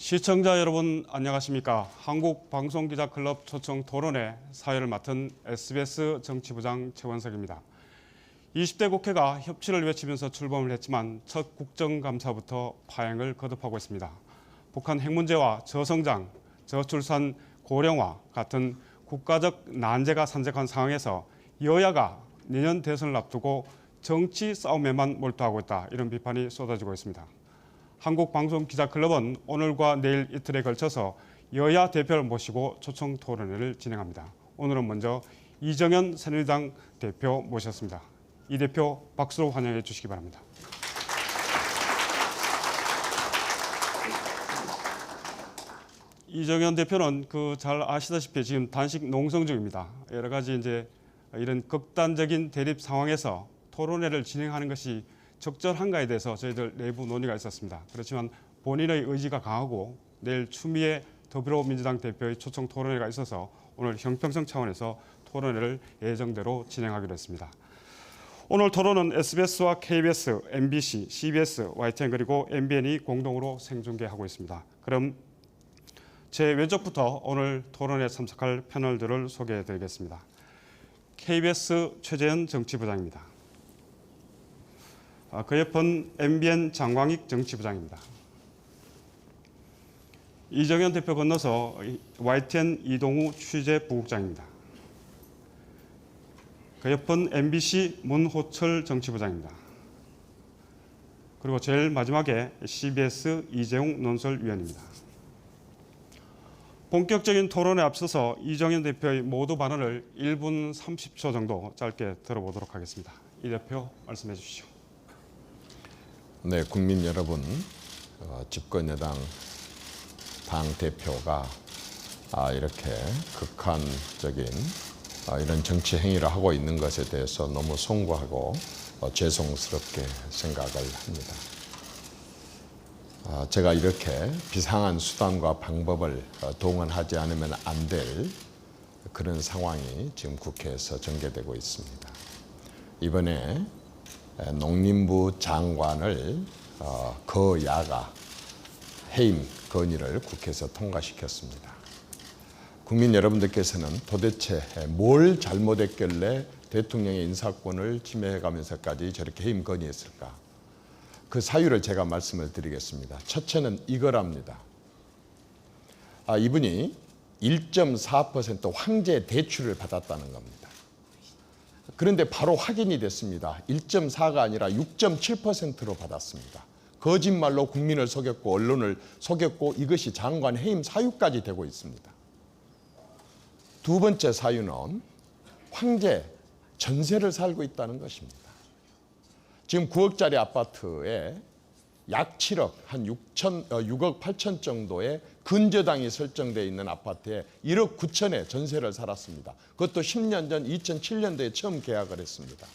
시청자 여러분 안녕하십니까. 한국방송기자클럽 초청 토론회 사회를 맡은 SBS 정치부장 최원석입니다. 20대 국회가 협치를 외치면서 출범을 했지만 첫 국정감사부터 파행을 거듭하고 있습니다. 북한 핵 문제와 저성장, 저출산, 고령화 같은 국가적 난제가 산적한 상황에서 여야가 내년 대선을 앞두고 정치 싸움에만 몰두하고 있다, 이런 비판이 쏟아지고 있습니다. 한국방송기자클럽은 오늘과 내일 이틀에 걸쳐서 여야 대표를 모시고 초청 토론회를 진행합니다. 오늘은 먼저 이정현 새누리당 대표 모셨습니다. 이 대표 박수로 환영해 주시기 바랍니다. 이정현 대표는 잘 아시다시피 지금 단식 농성 중입니다. 여러 가지 이런 극단적인 대립 상황에서 토론회를 진행하는 것이 적절한가에 대해서 저희들 내부 논의가 있었습니다. 그렇지만 본인의 의지가 강하고 내일 추미애 더불어민주당 대표의 초청 토론회가 있어서 오늘 형평성 차원에서 토론회를 예정대로 진행하기로 했습니다. 오늘 토론은 SBS와 KBS, MBC, CBS, YTN 그리고 MBN이 공동으로 생중계하고 있습니다. 그럼 제 왼쪽부터 오늘 토론에 참석할 패널들을 소개해드리겠습니다. KBS 최재현 정치부장입니다. 그 옆은 MBN 장광익 정치부장입니다. 이정현 대표 건너서 YTN 이동우 취재부국장입니다. 그 옆은 MBC 문호철 정치부장입니다. 그리고 제일 마지막에 CBS 이재용 논설위원입니다. 본격적인 토론에 앞서서 이정현 대표의 모두 발언을 1분 30초 정도 짧게 들어보도록 하겠습니다. 이 대표 말씀해 주시죠. 네, 국민 여러분, 집권여당 당 대표가 이렇게 극한적인 이런 정치 행위를 하고 있는 것에 대해서 너무 송구하고 죄송스럽게 생각을 합니다. 제가 이렇게 비상한 수단과 방법을 동원하지 않으면 안 될 그런 상황이 지금 국회에서 전개되고 있습니다. 이번에 농림부 장관을 거야가 해임 건의를 국회에서 통과시켰습니다. 국민 여러분들께서는 도대체 뭘 잘못했길래 대통령의 인사권을 침해해가면서까지 저렇게 해임 건의했을까? 그 사유를 제가 말씀을 드리겠습니다. 첫째는 이거랍니다. 이분이 1.4% 황제 대출을 받았다는 겁니다. 그런데 바로 확인이 됐습니다. 1.4가 아니라 6.7%로 받았습니다. 거짓말로 국민을 속였고 언론을 속였고 이것이 장관 해임 사유까지 되고 있습니다. 두 번째 사유는 황제 전세를 살고 있다는 것입니다. 지금 9억짜리 아파트에 약 7억, 한 6억 8천 정도의 근저당이 설정되어 있는 아파트에 1억 9천에 전세를 살았습니다. 그것도 10년 전 2007년도에 처음 계약을 했습니다.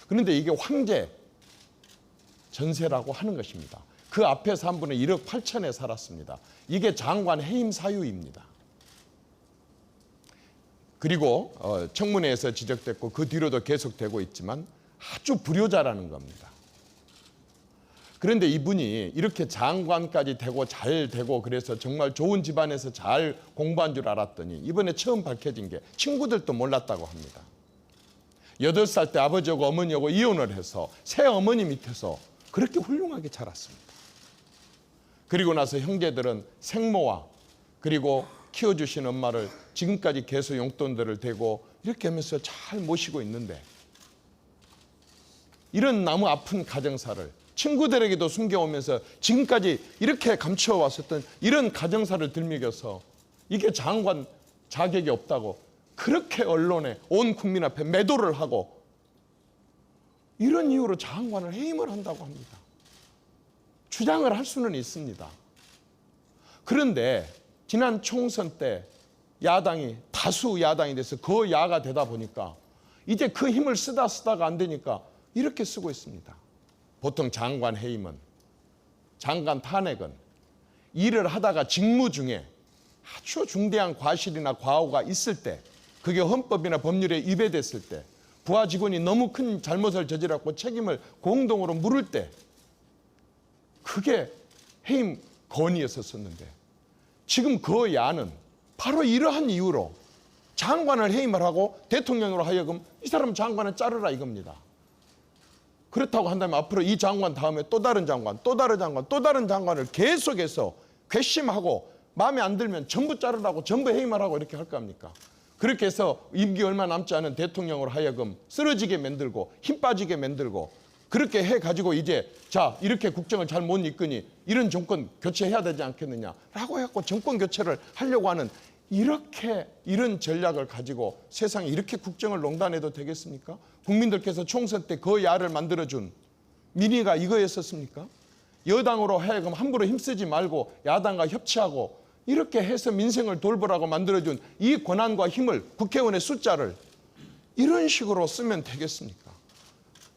그런데 이게 황제 전세라고 하는 것입니다. 그 앞에서 한 분은 1억 8천에 살았습니다. 이게 장관 해임 사유입니다. 그리고 청문회에서 지적됐고 그 뒤로도 계속되고 있지만 아주 불효자라는 겁니다. 그런데 이분이 이렇게 장관까지 되고 잘 되고 그래서 정말 좋은 집안에서 잘 공부한 줄 알았더니 이번에 처음 밝혀진 게 친구들도 몰랐다고 합니다. 8살 때 아버지하고 어머니하고 이혼을 해서 새 어머니 밑에서 그렇게 훌륭하게 자랐습니다. 그리고 나서 형제들은 생모와 그리고 키워주신 엄마를 지금까지 계속 용돈들을 대고 이렇게 하면서 잘 모시고 있는데 이런 너무 아픈 가정사를 친구들에게도 숨겨오면서 지금까지 이렇게 감춰왔었던 이런 가정사를 들먹여서 이게 장관 자격이 없다고 그렇게 언론에 온 국민 앞에 매도를 하고 이런 이유로 장관을 해임을 한다고 합니다. 주장을 할 수는 있습니다. 그런데 지난 총선 때 야당이 다수 야당이 돼서 거야가 되다 보니까 이제 그 힘을 쓰다가 안 되니까 이렇게 쓰고 있습니다. 보통 장관 해임은, 장관 탄핵은 일을 하다가 직무 중에 아주 중대한 과실이나 과오가 있을 때, 그게 헌법이나 법률에 위배됐을 때, 부하 직원이 너무 큰 잘못을 저질렀고 책임을 공동으로 물을 때, 그게 해임 건의였었는데 지금 그 야는 바로 이러한 이유로 장관을 해임을 하고 대통령으로 하여금 이 사람 장관을 자르라 이겁니다. 그렇다고 한다면 앞으로 이 장관 다음에 또 다른 장관, 또 다른 장관, 또 다른 장관을 계속해서 괘씸하고 마음에 안 들면 전부 자르라고 전부 해임을 하고 이렇게 할 겁니까? 그렇게 해서 임기 얼마 남지 않은 대통령으로 하여금 쓰러지게 만들고 힘 빠지게 만들고 그렇게 해가지고 이제 자 이렇게 국정을 잘 못 이끄니 이런 정권 교체해야 되지 않겠느냐라고 해갖고 정권 교체를 하려고 하는 이런 전략을 가지고 세상에 이렇게 국정을 농단해도 되겠습니까? 국민들께서 총선 때 그 야를 만들어준 민의가 이거였었습니까? 여당으로 하여금 함부로 힘쓰지 말고 야당과 협치하고 이렇게 해서 민생을 돌보라고 만들어준 이 권한과 힘을 국회의원의 숫자를 이런 식으로 쓰면 되겠습니까?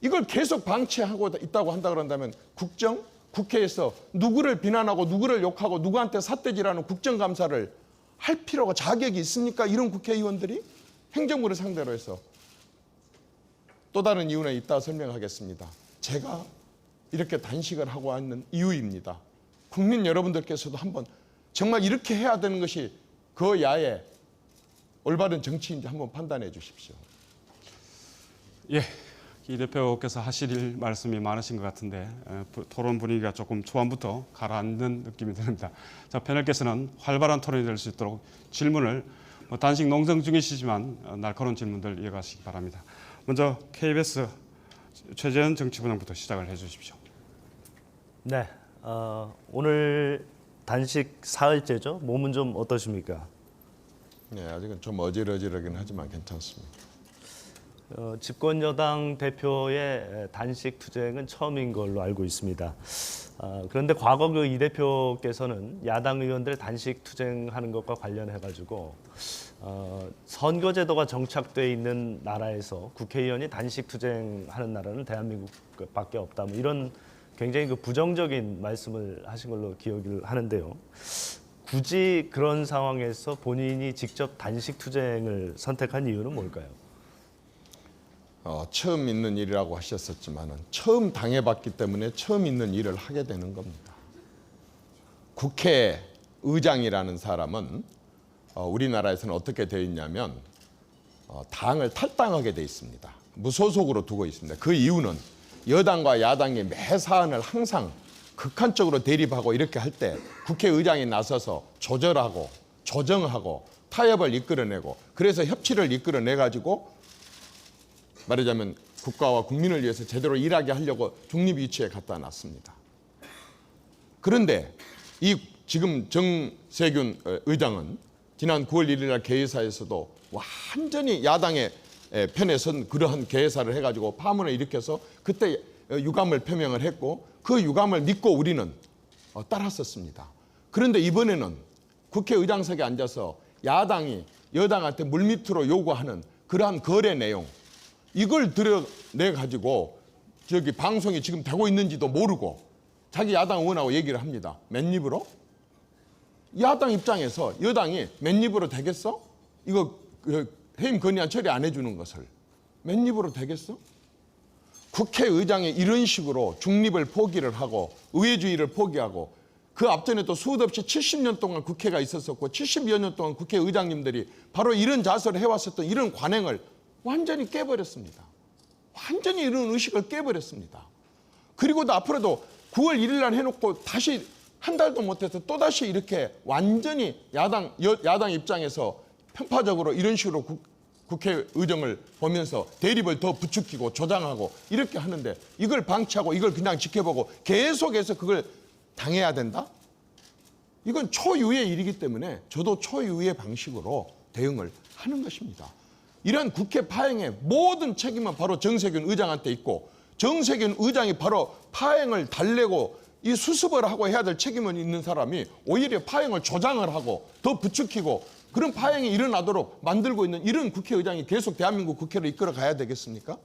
이걸 계속 방치하고 있다고 한다 그런다면 국정, 국회에서 누구를 비난하고 누구를 욕하고 누구한테 삿대질하는 국정감사를 할 필요가 자격이 있습니까? 이런 국회의원들이 행정부를 상대로 해서 또 다른 이유는 이따 설명하겠습니다. 제가 이렇게 단식을 하고 있는 이유입니다. 국민 여러분들께서도 한번 정말 이렇게 해야 되는 것이 그 야의 올바른 정치인지 한번 판단해 주십시오. 예, 이 대표께서 하실 말씀이 많으신 것 같은데 토론 분위기가 조금 초반부터 가라앉는 느낌이 듭니다. 자, 패널께서는 활발한 토론이 될 수 있도록 질문을 단식 농성 중이시지만 날카로운 질문들 이어가시기 바랍니다. 먼저 KBS 최재현 정치부장부터 시작을 해주십시오. 네, 오늘 단식 사흘째죠. 몸은 좀 어떠십니까? 네, 아직은 좀 어질어질하긴 하지만 괜찮습니다. 집권 여당 대표의 단식 투쟁은 처음인 걸로 알고 있습니다. 그런데 과거 그 이 대표께서는 야당 의원들 단식 투쟁하는 것과 관련해 가지고 선거제도가 정착돼 있는 나라에서 국회의원이 단식 투쟁하는 나라는 대한민국밖에 없다. 뭐 이런 굉장히 그 부정적인 말씀을 하신 걸로 기억을 하는데요. 굳이 그런 상황에서 본인이 직접 단식 투쟁을 선택한 이유는 뭘까요? 처음 있는 일이라고 하셨었지만 처음 당해봤기 때문에 처음 있는 일을 하게 되는 겁니다. 국회의장이라는 사람은 우리나라에서는 어떻게 되어 있냐면 당을 탈당하게 되어 있습니다. 무소속으로 두고 있습니다. 그 이유는 여당과 야당의 매 사안을 항상 극한적으로 대립하고 이렇게 할 때 국회의장이 나서서 조절하고 조정하고 타협을 이끌어내고 그래서 협치를 이끌어내가지고 말하자면 국가와 국민을 위해서 제대로 일하게 하려고 중립위치에 갖다 놨습니다. 그런데 이 지금 정세균 의장은 지난 9월 1일 날 개회사에서도 완전히 야당의 편에 선 그러한 개회사를 해가지고 파문을 일으켜서 그때 유감을 표명을 했고 그 유감을 믿고 우리는 따랐었습니다. 그런데 이번에는 국회의장석에 앉아서 야당이 여당한테 물밑으로 요구하는 그러한 거래 내용 이걸 드러내 가지고 저기 방송이 지금 되고 있는지도 모르고 자기 야당 의원하고 얘기를 합니다. 맨입으로? 야당 입장에서 여당이 맨입으로 되겠어? 이거 해임 건의안 처리 안 해주는 것을 맨입으로 되겠어? 국회의장이 이런 식으로 중립을 포기를 하고 의회주의를 포기하고 그 앞전에 또 수도 없이 70년 동안 국회가 있었었고 70여 년 동안 국회의장님들이 바로 이런 자세를 해왔었던 이런 관행을 완전히 깨버렸습니다. 완전히 이런 의식을 깨버렸습니다. 그리고도 앞으로도 9월 1일 날 해놓고 다시 한 달도 못해서 또다시 이렇게 완전히 야당 입장에서 편파적으로 이런 식으로 국회의정을 보면서 대립을 더 부추기고 조장하고 이렇게 하는데 이걸 방치하고 이걸 그냥 지켜보고 계속해서 그걸 당해야 된다? 이건 초유의 일이기 때문에 저도 초유의 방식으로 대응을 하는 것입니다. 이런 국회 파행의 모든 책임은 바로 정세균 의장한테 있고 정세균 의장이 바로 파행을 달래고 이 수습을 하고 해야 될 책임은 있는 사람이 오히려 파행을 조장을 하고 더 부추기고 그런 파행이 일어나도록 만들고 있는 이런 국회의장이 계속 대한민국 국회를 이끌어 가야 되겠습니까?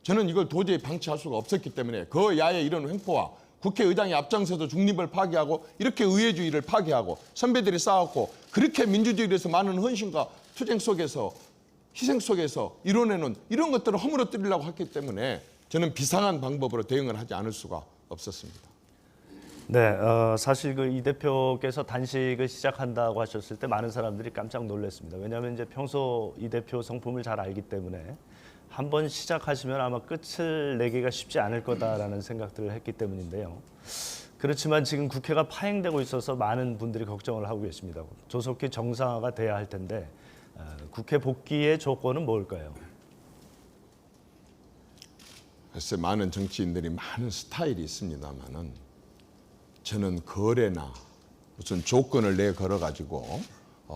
저는 이걸 도저히 방치할 수가 없었기 때문에 그 야의 이런 횡포와 국회의장이 앞장서서 중립을 파괴하고 이렇게 의회주의를 파괴하고 선배들이 쌓았고 그렇게 민주주의에 대해서 많은 헌신과 투쟁 속에서 희생 속에서 이뤄내는 이런 것들을 허물어뜨리려고 했기 때문에 저는 비상한 방법으로 대응을 하지 않을 수가 없었습니다. 네, 사실 그 이 대표께서 단식을 시작한다고 하셨을 때 많은 사람들이 깜짝 놀랐습니다. 왜냐하면 이제 평소 이 대표 성품을 잘 알기 때문에 한 번 시작하시면 아마 끝을 내기가 쉽지 않을 거다라는 생각들을 했기 때문인데요. 그렇지만 지금 국회가 파행되고 있어서 많은 분들이 걱정을 하고 계십니다. 조속히 정상화가 돼야 할 텐데 국회 복귀의 조건은 뭘까요? 글쎄 많은 정치인들이 많은 스타일이 있습니다만은 저는 거래나 무슨 조건을 내걸어 가지고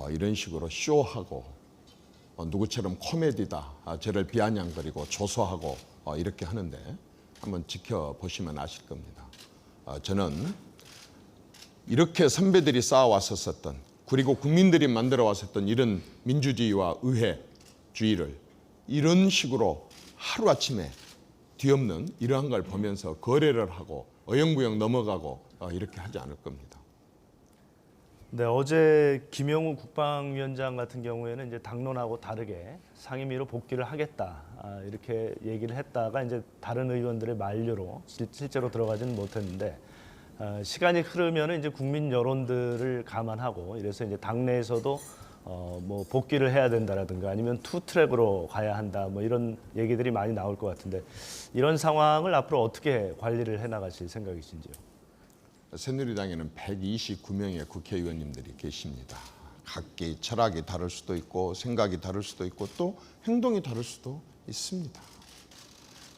이런 식으로 쇼하고 누구처럼 코미디다 저를 비아냥거리고 조소하고 이렇게 하는데 한번 지켜보시면 아실 겁니다. 저는 이렇게 선배들이 쌓아왔었던 그리고 국민들이 만들어 왔었던 이런 민주주의와 의회주의를 이런 식으로 하루아침에 뒤엎는 이러한 걸 보면서 거래를 하고 어영부영 넘어가고 이렇게 하지 않을 겁니다. 네, 어제 김영우 국방위원장 같은 경우에는 이제 당론하고 다르게 상임위로 복귀를 하겠다 이렇게 얘기를 했다가 이제 다른 의원들의 만류로 실제로 들어가지는 못했는데 시간이 흐르면 이제 국민 여론들을 감안하고 이래서 이제 당내에서도 뭐 복귀를 해야 된다라든가 아니면 투 트랙으로 가야 한다 뭐 이런 얘기들이 많이 나올 것 같은데 이런 상황을 앞으로 어떻게 관리를 해 나가실 생각이신지요? 새누리당에는 129명의 국회의원님들이 계십니다. 각기 철학이 다를 수도 있고 생각이 다를 수도 있고 또 행동이 다를 수도 있습니다.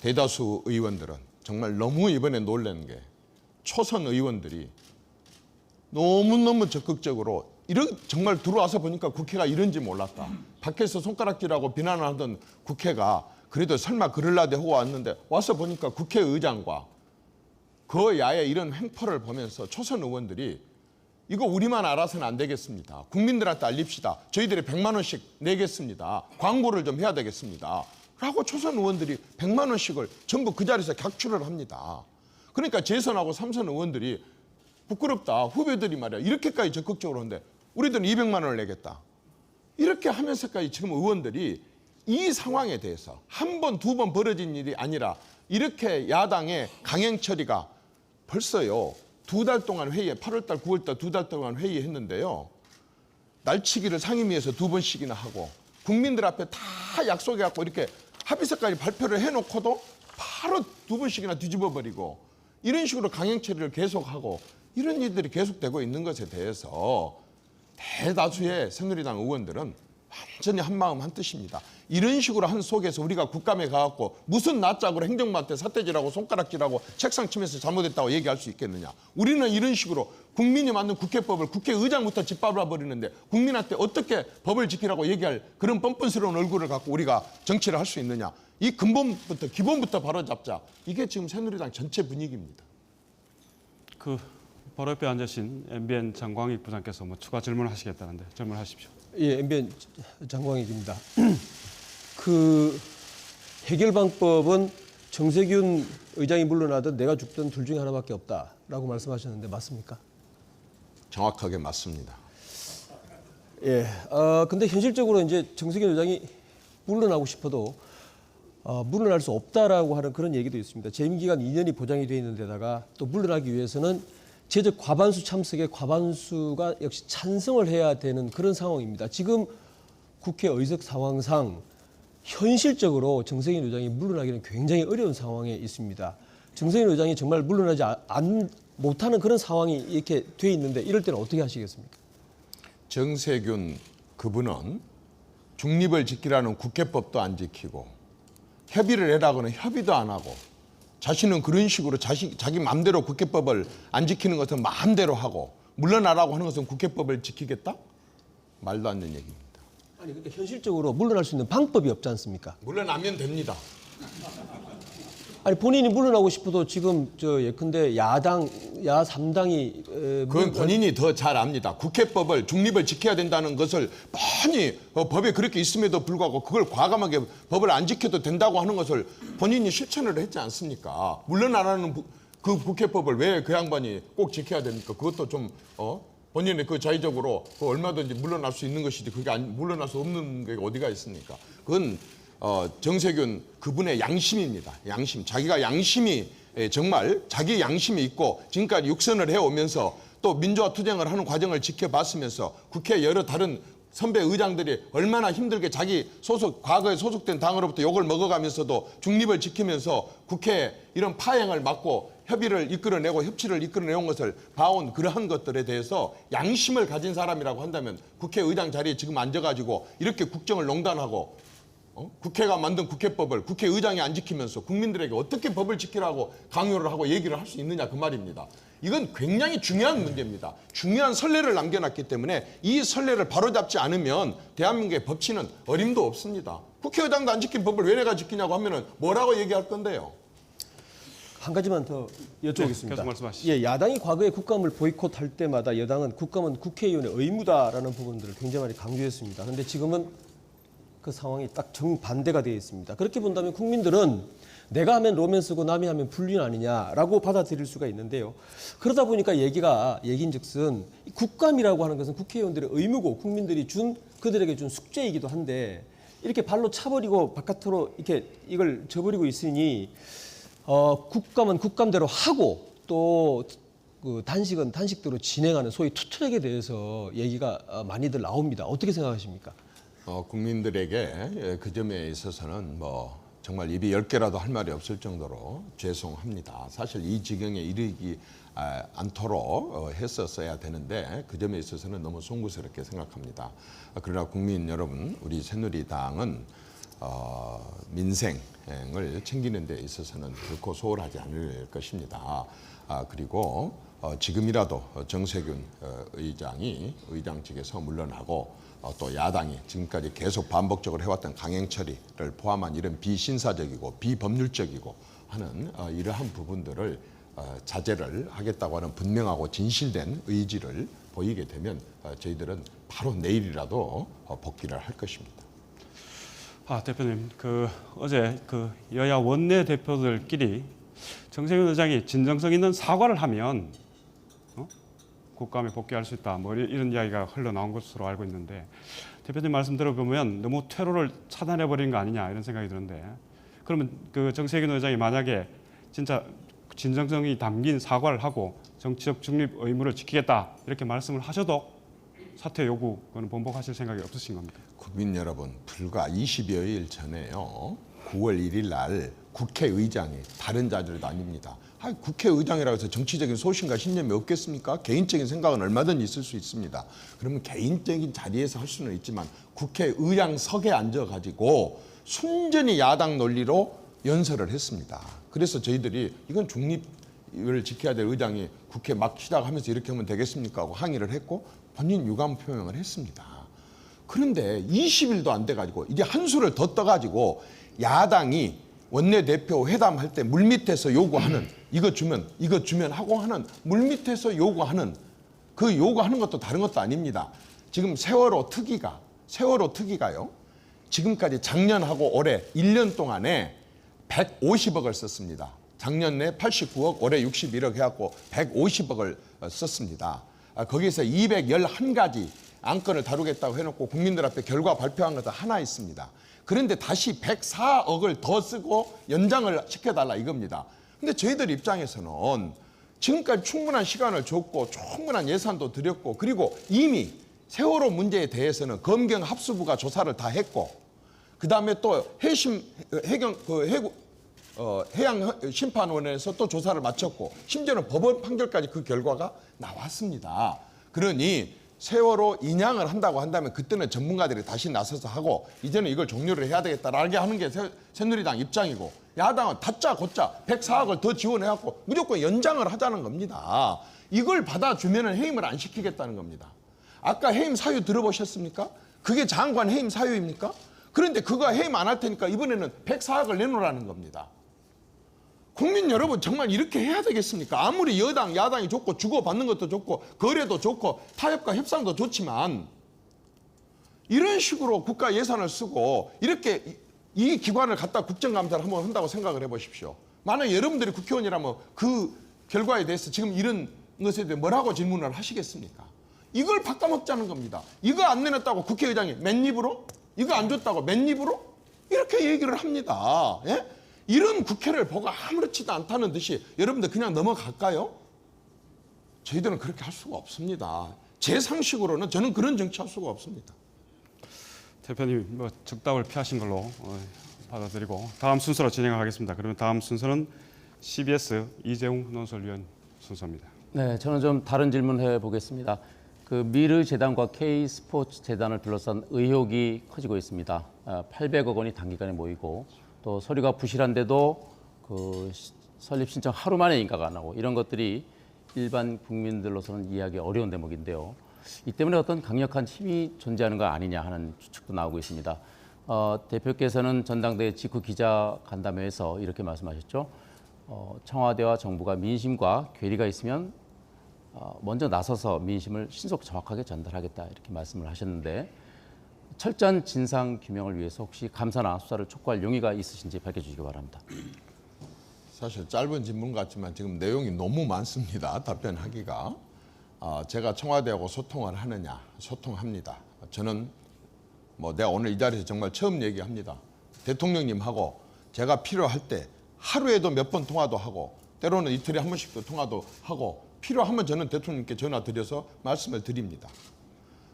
대다수 의원들은 정말 너무 이번에 놀란 게 초선 의원들이 너무너무 적극적으로 정말 들어와서 보니까 국회가 이런지 몰랐다. 밖에서 손가락질하고 비난을 하던 국회가 그래도 설마 그럴라대 하고 왔는데 와서 보니까 국회의장과 그 야의 이런 횡포를 보면서 초선 의원들이 이거 우리만 알아서는 안 되겠습니다. 국민들한테 알립시다. 저희들이 100만 원씩 내겠습니다. 광고를 좀 해야 되겠습니다. 라고 초선 의원들이 100만 원씩을 전부 그 자리에서 객출을 합니다. 그러니까 재선하고 3선 의원들이 부끄럽다. 후배들이 말이야. 이렇게까지 적극적으로 하는데 우리들은 200만 원을 내겠다. 이렇게 하면서까지 지금 의원들이 이 상황에 대해서 한 번, 두 번 벌어진 일이 아니라 이렇게 야당의 강행 처리가 벌써요. 2달 동안 회의에 8월달, 9월달 2달 동안 회의했는데요. 날치기를 상임위에서 2번씩이나 하고 국민들 앞에 다 약속해갖고 이렇게 합의서까지 발표를 해놓고도 바로 2번씩이나 뒤집어버리고 이런 식으로 강행 처리를 계속하고 이런 일들이 계속되고 있는 것에 대해서 대다수의 새누리당 의원들은 완전히 한마음 한뜻입니다. 이런 식으로 한 속에서 우리가 국감에 가갖고 무슨 낯짝으로 행정부한테 삿대질하고 손가락질하고 책상 치면서 잘못했다고 얘기할 수 있겠느냐. 우리는 이런 식으로 국민이 만든 국회법을 국회의장부터 짓밟아 버리는데 국민한테 어떻게 법을 지키라고 얘기할 그런 뻔뻔스러운 얼굴을 갖고 우리가 정치를 할 수 있느냐. 이 근본부터 기본부터 바로잡자. 이게 지금 새누리당 전체 분위기입니다. 그 바로 옆에 앉으신 MBN 장광익 부장께서 뭐 추가 질문하시겠다는데 질문하십시오. 예, MBN 장광익입니다. 그 해결 방법은 정세균 의장이 물러나든 내가 죽든 둘 중에 하나밖에 없다라고 말씀하셨는데 맞습니까? 정확하게 맞습니다. 예. 근데 현실적으로 이제 정세균 의장이 물러나고 싶어도 물러날 수 없다라고 하는 그런 얘기도 있습니다. 재임 기간 2년이 보장이 돼 있는 데다가 또 물러나기 위해서는 제적 과반수 참석의 과반수가 역시 찬성을 해야 되는 그런 상황입니다. 지금 국회 의석 상황상 현실적으로 정세균 의장이 물러나기는 굉장히 어려운 상황에 있습니다. 정세균 의장이 정말 물러나지 못하는 그런 상황이 이렇게 돼 있는데 이럴 때는 어떻게 하시겠습니까? 정세균 그분은 중립을 지키라는 국회법도 안 지키고 협의를 해라고는 협의도 안 하고 자신은 그런 식으로 자기 마음대로 국회법을 안 지키는 것은 마음대로 하고 물러나라고 하는 것은 국회법을 지키겠다? 말도 안 되는 얘기입니다. 아니 근데 현실적으로 물러날 수 있는 방법이 없지 않습니까? 물러나면 됩니다. 아니 본인이 물러나고 싶어도 지금 예컨대 야당, 야3당이 그건 본인이 더 잘 압니다. 국회법을 중립을 지켜야 된다는 것을 뻔히 법에 그렇게 있음에도 불구하고 그걸 과감하게 법을 안 지켜도 된다고 하는 것을 본인이 실천을 했지 않습니까? 물러나라는 그 국회법을 왜 그 양반이 꼭 지켜야 됩니까? 그것도 좀 본인이 그 자의적으로 얼마든지 물러날 수 있는 것이지 그게 물러날 수 없는 게 어디가 있습니까? 그건 정세균 그분의 양심입니다. 양심. 자기가 양심이 정말 자기 양심이 있고 지금까지 육선을 해오면서 또 민주화 투쟁을 하는 과정을 지켜봤으면서 국회 여러 다른 선배 의장들이 얼마나 힘들게 자기 과거에 소속된 당으로부터 욕을 먹어가면서도 중립을 지키면서 국회 이런 파행을 막고 협의를 이끌어내고 협치를 이끌어내온 것을 봐온 그러한 것들에 대해서 양심을 가진 사람이라고 한다면 국회의장 자리에 지금 앉아가지고 이렇게 국정을 농단하고 국회가 만든 국회법을 국회의장이 안 지키면서 국민들에게 어떻게 법을 지키라고 강요를 하고 얘기를 할 수 있느냐 그 말입니다. 이건 굉장히 중요한 문제입니다. 중요한 선례를 남겨놨기 때문에 이 선례를 바로잡지 않으면 대한민국의 법치는 어림도 없습니다. 국회의장도 안 지킨 법을 왜 내가 지키냐고 하면은 뭐라고 얘기할 건데요? 한 가지만 더 여쭤보겠습니다. 네, 계속 말씀하시죠. 예, 야당이 과거에 국감을 보이콧할 때마다 여당은 국감은 국회의원의 의무다라는 부분들을 굉장히 많이 강조했습니다. 그런데 지금은 그 상황이 딱 정반대가 되어 있습니다. 그렇게 본다면 국민들은 내가 하면 로맨스고 남이 하면 불륜 아니냐라고 받아들일 수가 있는데요. 그러다 보니까 얘긴즉슨 국감이라고 하는 것은 국회의원들의 의무고 국민들이 그들에게 준 숙제이기도 한데 이렇게 발로 차버리고 바깥으로 이렇게 이걸 저버리고 있으니 국감은 국감대로 하고 또 그 단식은 단식대로 진행하는 소위 투트랙에 대해서 얘기가 많이들 나옵니다. 어떻게 생각하십니까? 국민들에게 그 점에 있어서는 뭐 정말 입이 10개라도 할 말이 없을 정도로 죄송합니다. 사실 이 지경에 이르기 않도록 했었어야 되는데 그 점에 있어서는 너무 송구스럽게 생각합니다. 그러나 국민 여러분, 우리 새누리당은 민생을 챙기는 데 있어서는 결코 소홀하지 않을 것입니다. 그리고 지금이라도 정세균 의장이 의장직에서 물러나고 또 야당이 지금까지 계속 반복적으로 해왔던 강행처리를 포함한 이런 비신사적이고 비법률적이고 하는 이러한 부분들을 자제를 하겠다고 하는 분명하고 진실된 의지를 보이게 되면 저희들은 바로 내일이라도 복귀를 할 것입니다. 대표님, 어제 여야 원내 대표들끼리 정세균 의장이 진정성 있는 사과를 하면 국감에 복귀할 수 있다. 뭐 이런 이야기가 흘러나온 것으로 알고 있는데 대표님 말씀 들어보면 너무 퇴로를 차단해 버린 거 아니냐 이런 생각이 드는데 그러면 정세균 의장이 만약에 진짜 진정성이 담긴 사과를 하고 정치적 중립 의무를 지키겠다 이렇게 말씀을 하셔도 사퇴 요구는 번복하실 생각이 없으신 겁니까? 국민 여러분, 불과 20여일 전에요. 9월 1일 날 국회의장이 다른 자들이 아닙니다. 국회의장이라고 해서 정치적인 소신과 신념이 없겠습니까? 개인적인 생각은 얼마든지 있을 수 있습니다. 그러면 개인적인 자리에서 할 수는 있지만 국회의장석에 앉아가지고 순전히 야당 논리로 연설을 했습니다. 그래서 저희들이 이건 중립을 지켜야 될 의장이 국회 막 시작하면서 이렇게 하면 되겠습니까? 하고 항의를 했고 본인 유감 표명을 했습니다. 그런데 20일도 안 돼가지고 이제 한수를 더 떠가지고 야당이 원내대표 회담할 때 물밑에서 요구하는 이거 주면 하고 하는 물밑에서 요구하는 그 요구하는 것도 다른 것도 아닙니다. 지금 세월호 특위가요. 지금까지 작년하고 올해 1년 동안에 150억을 썼습니다. 작년에 89억, 올해 61억 해갖고 150억을 썼습니다. 거기에서 211가지 안건을 다루겠다고 해놓고 국민들 앞에 결과 발표한 것도 하나 있습니다. 그런데 다시 104억을 더 쓰고 연장을 시켜달라 이겁니다. 근데 저희들 입장에서는 지금까지 충분한 시간을 줬고 충분한 예산도 드렸고 그리고 이미 세월호 문제에 대해서는 검경 합수부가 조사를 다 했고 그다음에 또 해양심판원에서 또 조사를 마쳤고 심지어는 법원 판결까지 그 결과가 나왔습니다. 그러니 세월호 인양을 한다고 한다면 그때는 전문가들이 다시 나서서 하고 이제는 이걸 종료를 해야 되겠다라고 하는 게 새누리당 입장이고 야당은 다짜고짜 104억을 더 지원해갖고 무조건 연장을 하자는 겁니다. 이걸 받아주면 해임을 안 시키겠다는 겁니다. 아까 해임 사유 들어보셨습니까? 그게 장관 해임 사유입니까? 그런데 그거 해임 안 할 테니까 이번에는 104억을 내놓으라는 겁니다. 국민 여러분 정말 이렇게 해야 되겠습니까? 아무리 여당, 야당이 좋고 주고받는 것도 좋고 거래도 좋고 타협과 협상도 좋지만 이런 식으로 국가 예산을 쓰고 이렇게 이 기관을 갖다 국정감사를 한번 한다고 생각을 해보십시오. 만약 여러분들이 국회의원이라면 그 결과에 대해서 지금 이런 것에 대해 뭐라고 질문을 하시겠습니까? 이걸 바꿔먹자는 겁니다. 이거 안 내놨다고 국회의장이 맨입으로? 이거 안 줬다고 맨입으로? 이렇게 얘기를 합니다. 예? 이런 국회를 보고 아무렇지도 않다는 듯이 여러분들 그냥 넘어갈까요? 저희들은 그렇게 할 수가 없습니다. 제 상식으로는 저는 그런 정치할 수가 없습니다. 대표님 뭐 즉답을 피하신 걸로 받아들이고 다음 순서로 진행하겠습니다. 그러면 다음 순서는 CBS 이재용 논설위원 순서입니다. 네, 저는 좀 다른 질문 해보겠습니다. 그 미르 재단과 K 스포츠 재단을 둘러싼 의혹이 커지고 있습니다. 800억 원이 단기간에 모이고 또 서류가 부실한데도 그 설립 신청 하루 만에 인가가 나고 이런 것들이 일반 국민들로서는 이해하기 어려운 대목인데요. 이 때문에 어떤 강력한 힘이 존재하는 거 아니냐 하는 추측도 나오고 있습니다. 대표께서는 전당대회 직후 기자 간담회에서 이렇게 말씀하셨죠. 청와대와 정부가 민심과 괴리가 있으면 먼저 나서서 민심을 신속 정확하게 전달하겠다 이렇게 말씀을 하셨는데 철저한 진상 규명을 위해서 혹시 감사나 수사를 촉구할 용의가 있으신지 밝혀주시기 바랍니다. 사실 짧은 질문 같지만 지금 내용이 너무 많습니다. 답변하기가. 제가 청와대하고 소통을 하느냐? 소통합니다. 저는 내가 오늘 이 자리에서 정말 처음 얘기합니다. 대통령님하고 제가 필요할 때 하루에도 몇 번 통화도 하고 때로는 이틀에 한 번씩도 통화도 하고 필요하면 저는 대통령님께 전화 드려서 말씀을 드립니다.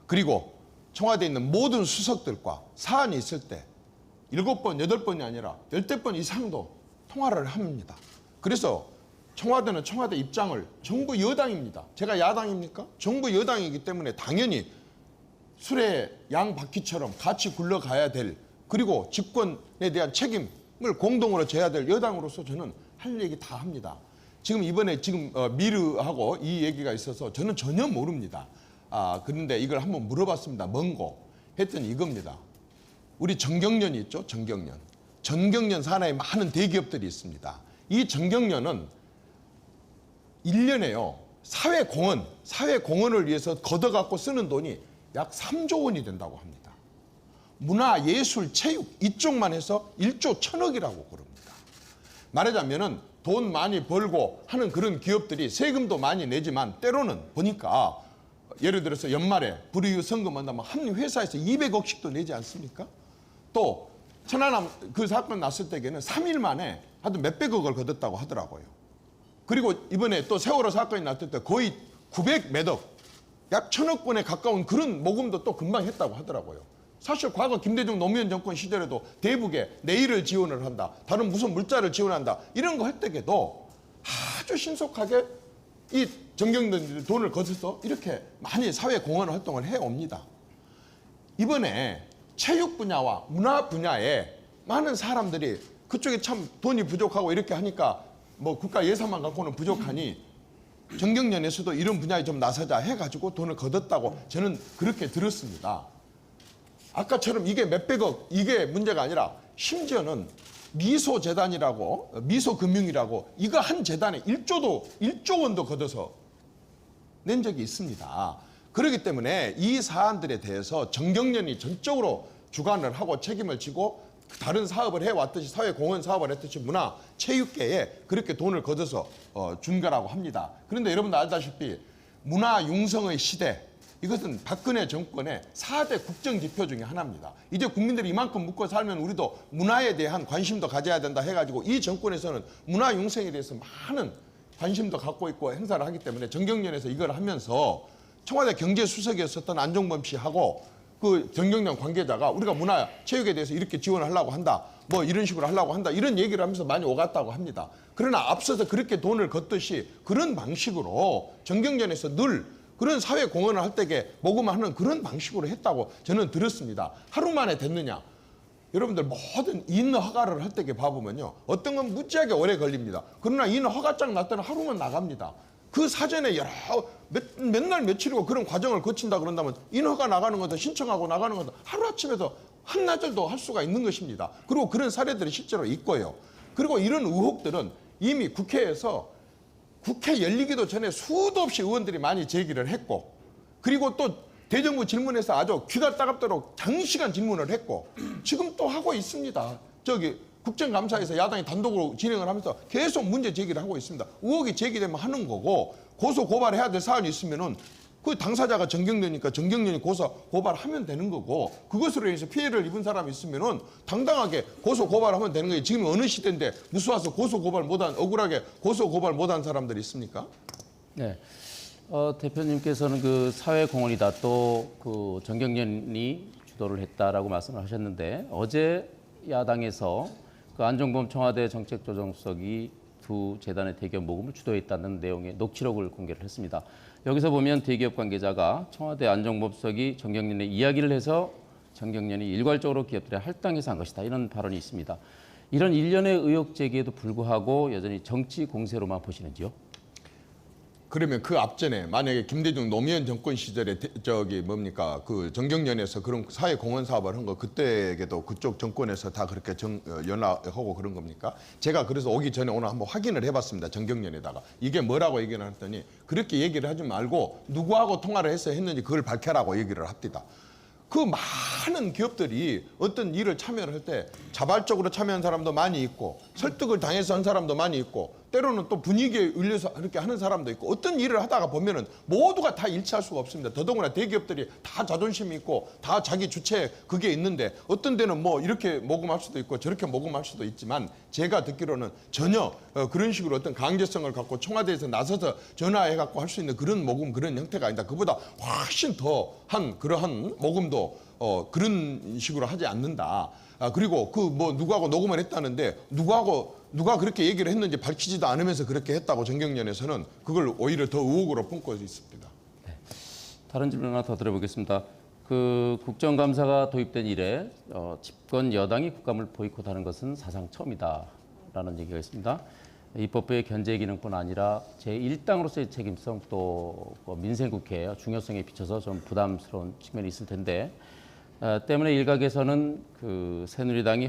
그리고 청와대에 있는 모든 수석들과 사안이 있을 때 7번, 8번이 아니라 10번 이상도 통화를 합니다. 그래서 청와대는 청와대 입장을 정부 여당입니다. 제가 야당입니까? 정부 여당이기 때문에 당연히 술의 양바퀴처럼 같이 굴러가야 될 그리고 집권에 대한 책임을 공동으로 져야 될 여당으로서 저는 할 얘기 다 합니다. 지금 이번에 미르하고 이 얘기가 있어서 저는 전혀 모릅니다. 그런데 이걸 한번 물어봤습니다. 뭔고? 했더니 이겁니다. 우리 정경련이 있죠? 정경련. 정경련 산하에 많은 대기업들이 있습니다. 이 정경련은 1년에요. 사회공헌을 위해서 걷어갖고 쓰는 돈이 약 3조 원이 된다고 합니다. 문화, 예술, 체육 이쪽만 해서 1조 1,000억이라고 그럽니다. 말하자면은 돈 많이 벌고 하는 그런 기업들이 세금도 많이 내지만 때로는 보니까 예를 들어서 연말에 불이익 선거만 한 회사에서 200억씩도 내지 않습니까? 또 천안함 그 사건 났을 때에는 3일 만에 하여튼 몇백억을 거뒀다고 하더라고요. 그리고 이번에 또 세월호 사건이 났을 때 거의 900몇 억, 약 1,000억 원에 가까운 그런 모금도 또 금방 했다고 하더라고요. 사실 과거 김대중 노무현 정권 시절에도 대북에 내일을 지원을 한다, 다른 무슨 물자를 지원한다 이런 거 할 때에도 아주 신속하게 이 정경련들이 돈을 거둬서 이렇게 많이 사회공헌 활동을 해옵니다. 이번에 체육 분야와 문화 분야에 많은 사람들이 그쪽에 참 돈이 부족하고 이렇게 하니까 국가 예산만 갖고는 부족하니 정경련에서도 이런 분야에 좀 나서자 해가지고 돈을 거뒀다고 저는 그렇게 들었습니다. 아까처럼 이게 몇백억 이게 문제가 아니라 심지어는 미소재단이라고 미소금융이라고 이거 한 재단에 1조 원도 걷어서 낸 적이 있습니다. 그렇기 때문에 이 사안들에 대해서 정경련이 전적으로 주관을 하고 책임을 지고 다른 사업을 해왔듯이 사회공헌 사업을 했듯이 문화, 체육계에 그렇게 돈을 걷어서 준 거라고 합니다. 그런데 여러분도 알다시피 문화 융성의 시대 이것은 박근혜 정권의 4대 국정지표 중에 하나입니다. 이제 국민들이 이만큼 묵고 살면 우리도 문화에 대한 관심도 가져야 된다 해가지고 이 정권에서는 문화 융성에 대해서 많은 관심도 갖고 있고 행사를 하기 때문에 정경련에서 이걸 하면서 청와대 경제수석이었었던 안종범 씨하고 그 정경련 관계자가 우리가 문화, 체육에 대해서 이렇게 지원을 하려고 한다. 이런 식으로 하려고 한다. 이런 얘기를 하면서 많이 오갔다고 합니다. 그러나 앞서서 그렇게 돈을 걷듯이 그런 방식으로 정경련에서 늘 그런 사회 공헌을 할 때에 모금하는 그런 방식으로 했다고 저는 들었습니다. 하루 만에 됐느냐? 여러분들 모든 인허가를 할 때에 봐보면요. 어떤 건 무지하게 오래 걸립니다. 그러나 인허가장 날 때는 하루만 나갑니다. 그 사전에 몇 날 며칠이고 그런 과정을 거친다 그런다면 인허가 나가는 것도 신청하고 나가는 것도 하루아침에서 한나절도 할 수가 있는 것입니다. 그리고 그런 사례들이 실제로 있고요. 그리고 이런 의혹들은 이미 국회에서 국회 열리기도 전에 수도 없이 의원들이 많이 제기를 했고 그리고 또 대정부 질문에서 아주 귀가 따갑도록 장시간 질문을 했고 지금 또 하고 있습니다. 국정감사에서 야당이 단독으로 진행을 하면서 계속 문제 제기를 하고 있습니다. 의혹이 제기되면 하는 거고 고소 고발해야 될 사안이 있으면은 그 당사자가 정경련이니까 정경련이 고발하면 되는 거고, 그것으로 인해서 피해를 입은 사람이 있으면은 당당하게 고소 고발하면 되는 거예요. 지금 어느 시대인데 무서워서 억울하게 고소 고발 못한 사람들이 있습니까? 네. 대표님께서는 그 사회공헌이다 또 그 정경련이 주도를 했다라고 말씀을 하셨는데, 어제 야당에서 그 안종범 청와대 정책조정수석이 두 재단의 대기업 모금을 주도했다는 내용의 녹취록을 공개를 했습니다. 여기서 보면 대기업 관계자가 청와대 안종범 수석이 정경련에 이야기를 해서 정경련이 일괄적으로 기업들에 할당해서 한 것이다, 이런 발언이 있습니다. 이런 일련의 의혹 제기에도 불구하고 여전히 정치 공세로만 보시는지요? 그러면 그 앞전에 만약에 김대중 노무현 정권 시절에 그 정경련에서 그런 사회 공헌 사업을 한 거, 그때에도 그쪽 정권에서 다 그렇게 연락하고 그런 겁니까? 제가 그래서 오기 전에 오늘 한번 확인을 해봤습니다. 정경련에다가 이게 뭐라고 얘기를 했더니, 그렇게 얘기를 하지 말고 누구하고 통화를 해서 했는지 그걸 밝혀라고 얘기를 합니다. 그 많은 기업들이 어떤 일을 참여를 할 때 자발적으로 참여한 사람도 많이 있고, 설득을 당해서 한 사람도 많이 있고, 때로는 또 분위기에 의려서 그렇게 하는 사람도 있고, 어떤 일을 하다가 보면은 모두가 다 일치할 수가 없습니다. 더더구나 대기업들이 다 자존심이 있고 다 자기 주체 그게 있는데, 어떤 데는 뭐 이렇게 모금할 수도 있고 저렇게 모금할 수도 있지만, 제가 듣기로는 전혀 그런 식으로 어떤 강제성을 갖고 청와대에서 나서서 전화해 갖고 할 수 있는 그런 모금, 그런 형태가 아니다. 그보다 훨씬 더한 그러한 모금도 그런 식으로 하지 않는다. 그리고 그 뭐 누구하고 녹음을 했다는데, 누가 그렇게 얘기를 했는지 밝히지도 않으면서 그렇게 했다고 정경련에서는 그걸 오히려 더 의혹으로 품고 있습니다. 네. 다른 질문 하나 더 드려보겠습니다. 그 국정감사가 도입된 이래 집권 여당이 국감을 보이콧하는 것은 사상 처음이다라는 얘기가 있습니다. 입법부의 견제 기능뿐 아니라 제1당으로서의 책임성 또 민생국회의 중요성에 비춰서 좀 부담스러운 측면이 있을 텐데, 때문에 일각에서는 그 새누리당이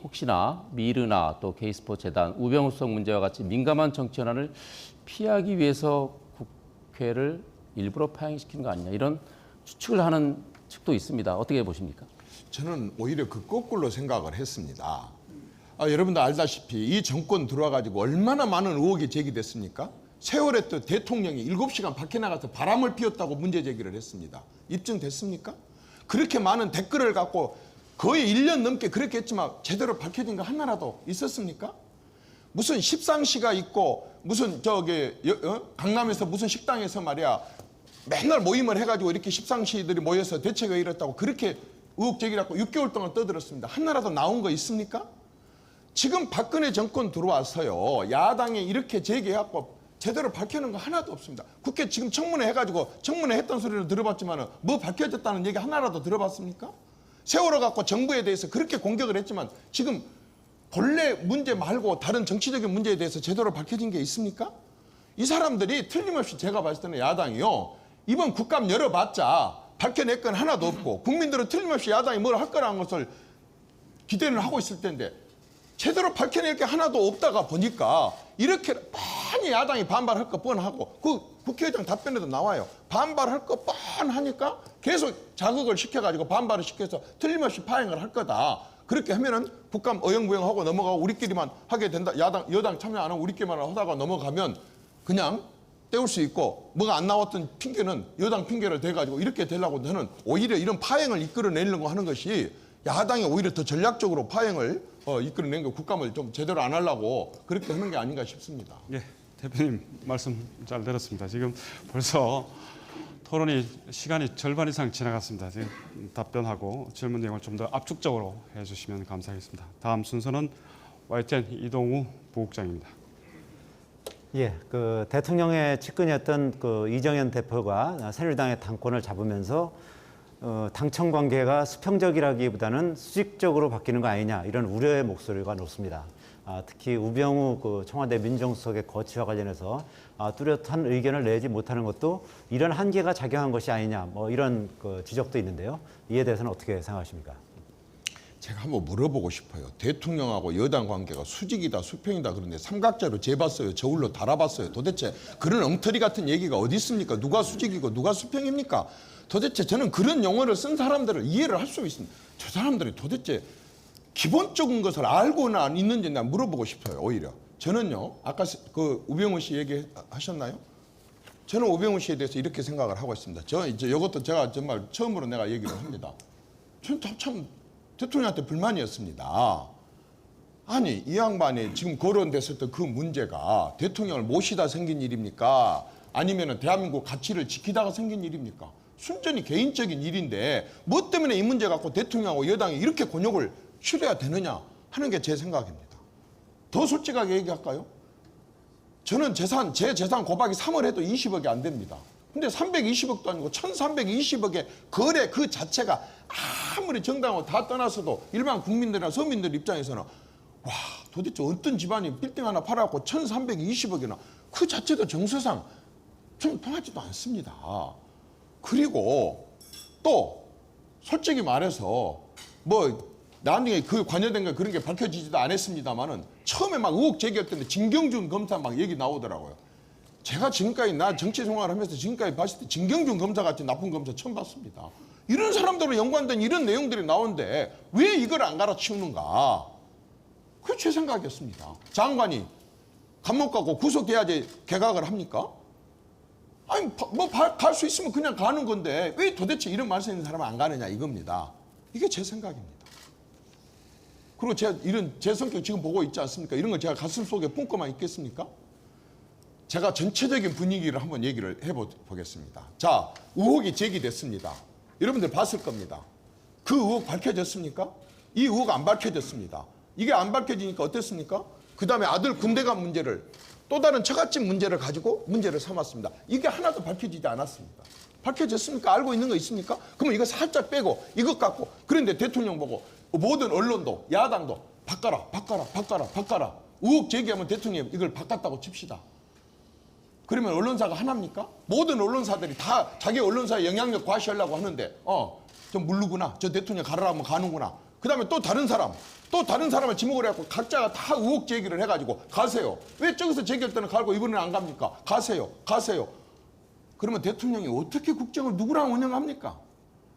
혹시나 미르나 또 K스포츠 재단, 우병우 수석 문제와 같이 민감한 정치 현안을 피하기 위해서 국회를 일부러 파행시키는 거 아니냐, 이런 추측을 하는 측도 있습니다. 어떻게 보십니까? 저는 오히려 그 거꾸로 생각을 했습니다. 여러분도 알다시피 이 정권 들어와가지고 얼마나 많은 의혹이 제기됐습니까? 세월에 또 대통령이 7시간 밖에 나가서 바람을 피웠다고 문제 제기를 했습니다. 입증됐습니까? 그렇게 많은 댓글을 갖고 거의 1년 넘게 그렇게 했지만 제대로 밝혀진 거 하나라도 있었습니까? 무슨 십상시가 있고 무슨 강남에서 무슨 식당에서 말이야 맨날 모임을 해가지고 이렇게 십상시들이 모여서 대책회의를 했다고 그렇게 의혹 제기를 하고 6개월 동안 떠들었습니다. 하나라도 나온 거 있습니까? 지금 박근혜 정권 들어와서요, 야당이 이렇게 제기해갖고 제대로 밝혀낸 거 하나도 없습니다. 국회 지금 청문회 해가지고 청문회 했던 소리를 들어봤지만 뭐 밝혀졌다는 얘기 하나라도 들어봤습니까? 세월호 갖고 정부에 대해서 그렇게 공격을 했지만 지금 본래 문제 말고 다른 정치적인 문제에 대해서 제대로 밝혀진 게 있습니까? 이 사람들이 틀림없이 제가 봤을 때는 야당이요, 이번 국감 열어봤자 밝혀낼 건 하나도 없고 국민들은 틀림없이 야당이 뭘 할 거라는 것을 기대를 하고 있을 텐데, 제대로 밝혀낼 게 하나도 없다가 보니까 이렇게 많이 야당이 반발할 거 뻔하고, 그 국회의장 답변에도 나와요. 반발할 거 뻔하니까 계속 자극을 시켜가지고 반발을 시켜서 틀림없이 파행을 할 거다. 그렇게 하면은 국감 어영부영하고 넘어가고 우리끼리만 하게 된다. 여당 참여 안 하고 우리끼리만 하다가 넘어가면 그냥 때울 수 있고, 뭐가 안 나왔던 핑계는 여당 핑계를 대가지고 이렇게 되려고 저는 오히려 이런 파행을 이끌어내려고 하는 것이, 야당이 오히려 더 전략적으로 파행을 이끌어낸 거, 국감을 좀 제대로 안 하려고 그렇게 하는 게 아닌가 싶습니다. 예, 대표님 말씀 잘 들었습니다. 지금 벌써 토론이 시간이 절반 이상 지나갔습니다. 지금 답변하고 질문 내용을 좀 더 압축적으로 해주시면 감사하겠습니다. 다음 순서는 YTN 이동우 부국장입니다. 예, 그 대통령의 측근이었던 그 이정현 대표가 새누리당의 당권을 잡으면서 당청 관계가 수평적이라기보다는 수직적으로 바뀌는 거 아니냐, 이런 우려의 목소리가 높습니다. 특히 우병우 그 청와대 민정수석의 거취와 관련해서 뚜렷한 의견을 내지 못하는 것도 이런 한계가 작용한 것이 아니냐, 뭐 이런 그 지적도 있는데요. 이에 대해서는 어떻게 생각하십니까? 제가 한번 물어보고 싶어요. 대통령하고 여당 관계가 수직이다 수평이다 그런데 삼각자로 재봤어요? 저울로 달아봤어요? 도대체 그런 엉터리 같은 얘기가 어디 있습니까? 누가 수직이고 누가 수평입니까? 도대체 저는 그런 용어를 쓴 사람들을 이해를 할 수 있습니다. 저 사람들이 도대체 기본적인 것을 알고나 있는지 난 물어보고 싶어요. 오히려 저는요, 아까 그 우병우 씨 얘기하셨나요? 저는 오병우 씨에 대해서 이렇게 생각을 하고 있습니다. 이것도 제가 정말 처음으로 내가 얘기를 합니다. 저는 참 대통령한테 불만이었습니다. 아니, 이 양반이 지금 거론됐었던 그 문제가 대통령을 모시다 생긴 일입니까? 아니면 대한민국 가치를 지키다가 생긴 일입니까? 순전히 개인적인 일인데 뭐 때문에 이 문제 갖고 대통령하고 여당이 이렇게 곤욕을 치러야 되느냐 하는 게 제 생각입니다. 더 솔직하게 얘기할까요? 저는 제 재산 고박이 3월 해도 20억이 안 됩니다. 근데 320억도 아니고 1320억의 거래 그 자체가 아무리 정당하고 다 떠나서도 일반 국민들이나 서민들 입장에서는 와, 도대체 어떤 집안이 빌딩 하나 팔아갖고 1320억이나 그 자체도 정서상 좀 통하지도 않습니다. 그리고 또 솔직히 말해서 뭐 나중에 그 관여된 거 그런 게 밝혀지지도 않았습니다만은 처음에 막 의혹 제기했던데 진경준 검사 막 얘기 나오더라고요. 제가 지금까지 나 정치 생활을 하면서 지금까지 봤을 때 진경준 검사 같은 나쁜 검사 처음 봤습니다. 이런 사람들로 연관된 이런 내용들이 나오는데 왜 이걸 안 갈아치우는가? 그게 제 생각이었습니다. 장관이 감옥 가고 구속돼야지 개각을 합니까? 아니 뭐 갈 수 있으면 그냥 가는 건데 왜 도대체 이런 말씀 있는 사람은 안 가느냐 이겁니다. 이게 제 생각입니다. 그리고 제가 이런 제 성격 지금 보고 있지 않습니까? 이런 걸 제가 가슴 속에 품고만 있겠습니까? 제가 전체적인 분위기를 한번 얘기를 해보겠습니다. 자, 의혹이 제기됐습니다. 여러분들 봤을 겁니다. 그 의혹 밝혀졌습니까? 이 의혹 안 밝혀졌습니다. 이게 안 밝혀지니까 어땠습니까? 그 다음에 아들 군대 간 문제를 또 다른 처갓집 문제를 가지고 문제를 삼았습니다. 이게 하나도 밝혀지지 않았습니다. 밝혀졌습니까? 알고 있는 거 있습니까? 그러면 이거 살짝 빼고 이것 갖고 그런데 대통령 보고 모든 언론도 야당도 바꿔라 의혹 제기하면 대통령이 이걸 바꿨다고 칩시다. 그러면 언론사가 하나입니까? 모든 언론사들이 다 자기 언론사에 영향력 과시하려고 하는데 저 물르구나 저 대통령 가라라 하면 가는구나. 그 다음에 또 다른 사람을 지목을 해갖고 각자가 다 의혹 제기를 해가지고 가세요. 왜 저기서 제기할 때는 가고 이번에는 안 갑니까? 가세요. 그러면 대통령이 어떻게 국정을 누구랑 운영합니까?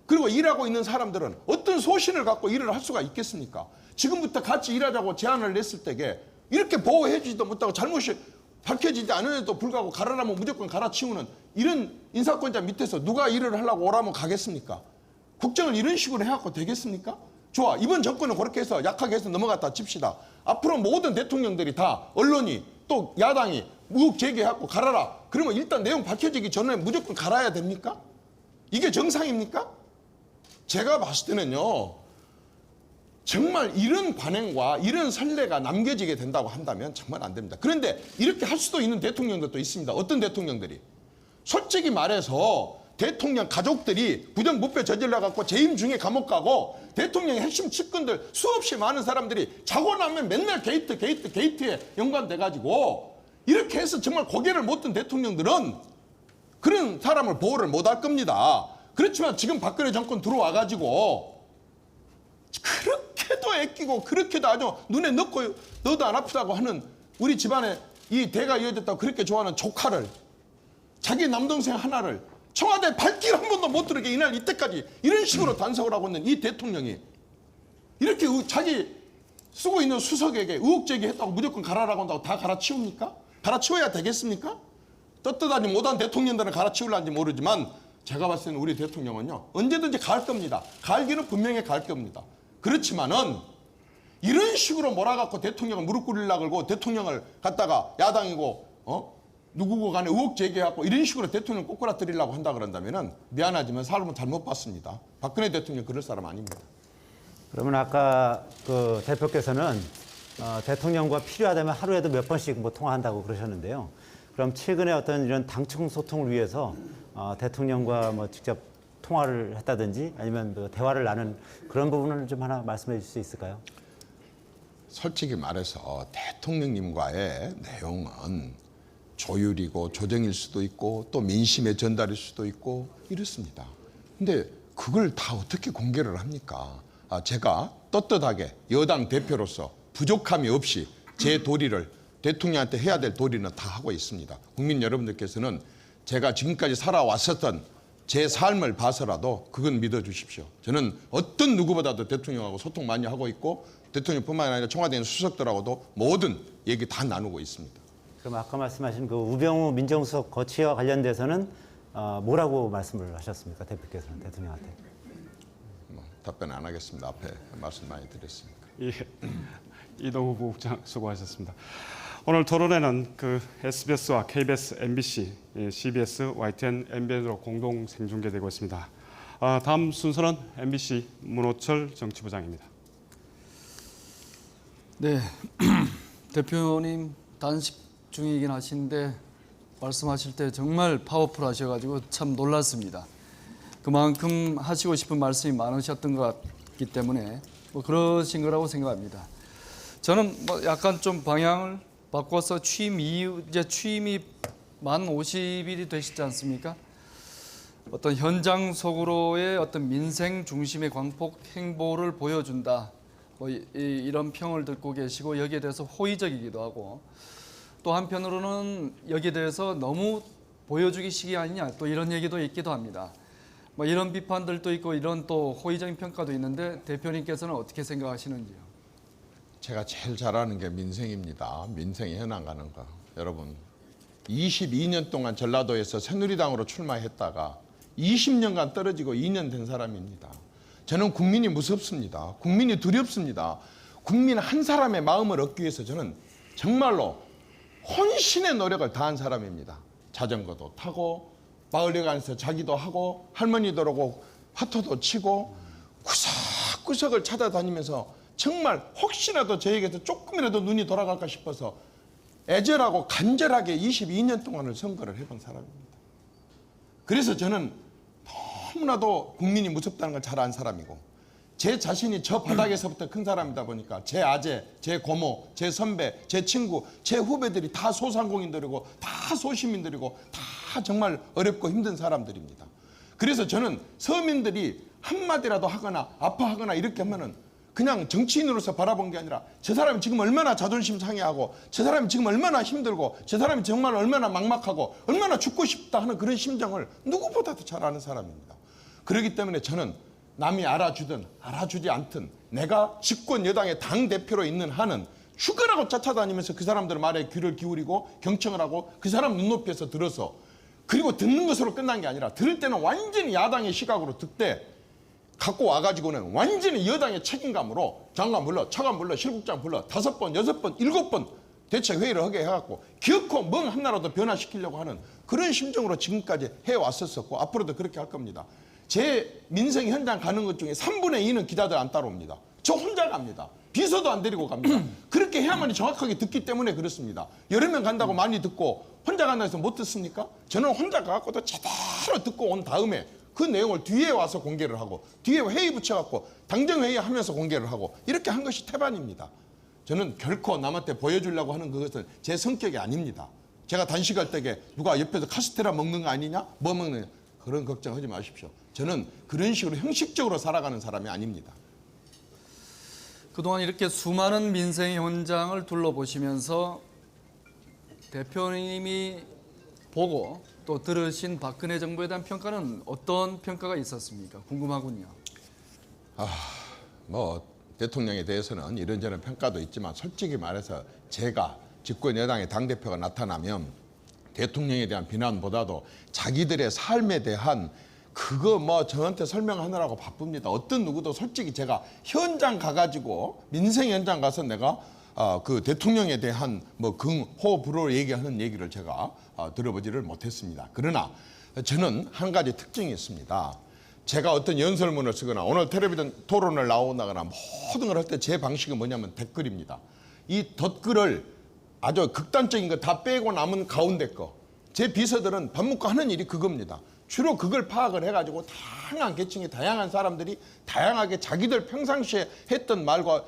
그리고 일하고 있는 사람들은 어떤 소신을 갖고 일을 할 수가 있겠습니까? 지금부터 같이 일하자고 제안을 냈을 때에 이렇게 보호해 주지도 못하고 잘못이 밝혀지지 않은데도 불구하고 가라라면 무조건 갈아치우는 이런 인사권자 밑에서 누가 일을 하려고 오라면 가겠습니까? 국정을 이런 식으로 해갖고 되겠습니까? 좋아, 이번 정권은 그렇게 해서 약하게 해서 넘어갔다 칩시다. 앞으로 모든 대통령들이 다 언론이 또 야당이 의혹 제기해갖고 갈아라. 그러면 일단 내용 밝혀지기 전에 무조건 갈아야 됩니까? 이게 정상입니까? 제가 봤을 때는요. 정말 이런 관행과 이런 선례가 남겨지게 된다고 한다면 정말 안 됩니다. 그런데 이렇게 할 수도 있는 대통령들도 있습니다. 어떤 대통령들이? 솔직히 말해서 대통령 가족들이 부정부패 저질러갖고 재임 중에 감옥 가고 대통령의 핵심 측근들 수없이 많은 사람들이 자고 나면 맨날 게이트에 연관돼가지고 이렇게 해서 정말 고개를 못 든 대통령들은 그런 사람을 보호를 못할 겁니다. 그렇지만 지금 박근혜 정권 들어와가지고 그렇게도 애끼고 그렇게도 아주 눈에 넣어도 안 아프다고 하는 우리 집안에 이 대가 이어졌다고 그렇게 좋아하는 조카를 자기 남동생 하나를 청와대 발길 한 번도 못 들게 이날 이때까지 이런 식으로 단속을 하고 있는 이 대통령이 이렇게 자기 쓰고 있는 수석에게 의혹 제기했다고 무조건 갈아라고 한다고 다 갈아치웁니까? 갈아치워야 되겠습니까? 떳떳하지 못한 대통령들은 갈아치울란지 모르지만 제가 봤을 때는 우리 대통령은요 언제든지 갈 겁니다. 갈기는 분명히 갈 겁니다. 그렇지만은 이런 식으로 몰아갖고 대통령을 무릎 꿇으려고 그러고 대통령을 갖다가 야당이고 누구고 간에 의혹 제기해갖고 이런 식으로 대통령 꼬꾸라뜨리려고 한다 그런다면은 미안하지만 사람은 잘못 봤습니다. 박근혜 대통령 그럴 사람 아닙니다. 그러면 아까 그 대표께서는 대통령과 필요하다면 하루에도 몇 번씩 뭐 통화한다고 그러셨는데요. 그럼 최근에 어떤 이런 당청 소통을 위해서 대통령과 뭐 직접 통화를 했다든지 아니면 뭐 대화를 나눈 그런 부분을 좀 하나 말씀해 주실 수 있을까요? 솔직히 말해서 대통령님과의 내용은 조율이고 조정일 수도 있고 또 민심의 전달일 수도 있고 이렇습니다. 근데 그걸 다 어떻게 공개를 합니까? 제가 떳떳하게 여당 대표로서 부족함이 없이 제 도리를 대통령한테 해야 될 도리는 다 하고 있습니다. 국민 여러분들께서는 제가 지금까지 살아왔었던 제 삶을 봐서라도 그건 믿어주십시오. 저는 어떤 누구보다도 대통령하고 소통 많이 하고 있고 대통령뿐만 아니라 청와대 있는 수석들하고도 모든 얘기 다 나누고 있습니다. 그럼 아까 말씀하신 그 우병우 민정수석 거취와 관련돼서는 뭐라고 말씀을 하셨습니까? 대표께서는 대통령한테. 뭐, 답변 안 하겠습니다. 앞에 말씀 많이 드렸으니까. 예, 이동우 부국장 수고하셨습니다. 오늘 토론회는 그 SBS와 KBS, MBC, CBS, YTN, MBN으로 공동 생중계되고 있습니다. 다음 순서는 MBC 문호철 정치부장입니다. 네, 대표님 단식 중이긴 하신데 말씀하실 때 정말 파워풀 하셔가지고 참 놀랐습니다. 그만큼 하시고 싶은 말씀이 많으셨던 것 같기 때문에 뭐 그러신 거라고 생각합니다. 저는 뭐 약간 좀 방향을 바꿔서 취임 이후 이제 취임이 만 50일이 되시지 않습니까? 어떤 현장 속으로의 어떤 민생 중심의 광폭 행보를 보여준다. 뭐 이런 평을 듣고 계시고 여기에 대해서 호의적이기도 하고 또 한편으로는 여기에 대해서 너무 보여주기 시기 아니냐 또 이런 얘기도 있기도 합니다. 뭐 이런 비판들도 있고 이런 또 호의적인 평가도 있는데 대표님께서는 어떻게 생각하시는지요? 제가 제일 잘하는 게 민생입니다. 민생이 현안 가는 거. 여러분 22년 동안 전라도에서 새누리당으로 출마했다가 20년간 떨어지고 2년 된 사람입니다. 저는 국민이 무섭습니다. 국민이 두렵습니다. 국민 한 사람의 마음을 얻기 위해서 저는 정말로 혼신의 노력을 다한 사람입니다. 자전거도 타고 마을에 가서 자기도 하고 할머니들하고 화투도 치고 구석구석을 찾아다니면서 정말 혹시라도 저에게서 조금이라도 눈이 돌아갈까 싶어서 애절하고 간절하게 22년 동안을 선거를 해본 사람입니다. 그래서 저는 너무나도 국민이 무섭다는 걸 잘 안 사람이고 제 자신이 저 바닥에서부터 큰 사람이다 보니까 제 아재, 제 고모, 제 선배, 제 친구, 제 후배들이 다 소상공인들이고 다 소시민들이고 다 정말 어렵고 힘든 사람들입니다. 그래서 저는 서민들이 한마디라도 하거나 아파하거나 이렇게 하면은 그냥 정치인으로서 바라본 게 아니라 저 사람이 지금 얼마나 자존심 상해하고 저 사람이 지금 얼마나 힘들고 저 사람이 정말 얼마나 막막하고 얼마나 죽고 싶다 하는 그런 심정을 누구보다도 잘 아는 사람입니다. 그렇기 때문에 저는 남이 알아주든 알아주지 않든 내가 집권 여당의 당대표로 있는 한은 죽으라고 쫓아다니면서 그 사람들 말에 귀를 기울이고 경청을 하고 그 사람 눈높이에서 들어서 그리고 듣는 것으로 끝난 게 아니라 들을 때는 완전히 야당의 시각으로 듣되 갖고 와가지고는 완전히 여당의 책임감으로 장관 불러, 차관 불러, 실국장 불러 5번, 6번, 7번 대책회의를 하게 해갖고 기어코 멍 하나라도 변화시키려고 하는 그런 심정으로 지금까지 해왔었고 앞으로도 그렇게 할 겁니다. 제 민생 현장 가는 것 중에 3분의 2는 기자들 안 따라옵니다. 저 혼자 갑니다. 비서도 안 데리고 갑니다. 그렇게 해야만이 정확하게 듣기 때문에 그렇습니다. 여러 명 간다고 많이 듣고 혼자 간다고 해서 못 듣습니까? 저는 혼자 가갖고도 제대로 듣고 온 다음에 그 내용을 뒤에 와서 공개를 하고 뒤에 회의 붙여갖고 당정회의 하면서 공개를 하고 이렇게 한 것이 태반입니다. 저는 결코 남한테 보여주려고 하는 그것은 제 성격이 아닙니다. 제가 단식할 때에 누가 옆에서 카스테라 먹는 거 아니냐? 뭐 먹느냐? 그런 걱정하지 마십시오. 저는 그런 식으로 형식적으로 살아가는 사람이 아닙니다. 그동안 이렇게 수많은 민생 현장을 둘러보시면서 대표님이 보고 또 들으신 박근혜 정부에 대한 평가는 어떤 평가가 있었습니까? 궁금하군요. 뭐 대통령에 대해서는 이런저런 평가도 있지만 솔직히 말해서 제가 집권 여당의 당대표가 나타나면 대통령에 대한 비난보다도 자기들의 삶에 대한 그거 뭐 저한테 설명하느라고 바쁩니다. 어떤 누구도 솔직히 제가 현장 가가지고 민생 현장 가서 내가 그 대통령에 대한 뭐 긍호불호 얘기하는 얘기를 제가 들어보지를 못했습니다. 그러나 저는 한 가지 특징이 있습니다. 제가 어떤 연설문을 쓰거나 오늘 텔레비전 토론을 나오거나 모든 걸 할 때 제 방식은 뭐냐면 댓글입니다. 이 댓글을 아주 극단적인 거 다 빼고 남은 가운데 거. 제 비서들은 밥 먹고 하는 일이 그겁니다. 주로 그걸 파악을 해가지고 다양한 계층의 다양한 사람들이 다양하게 자기들 평상시에 했던 말과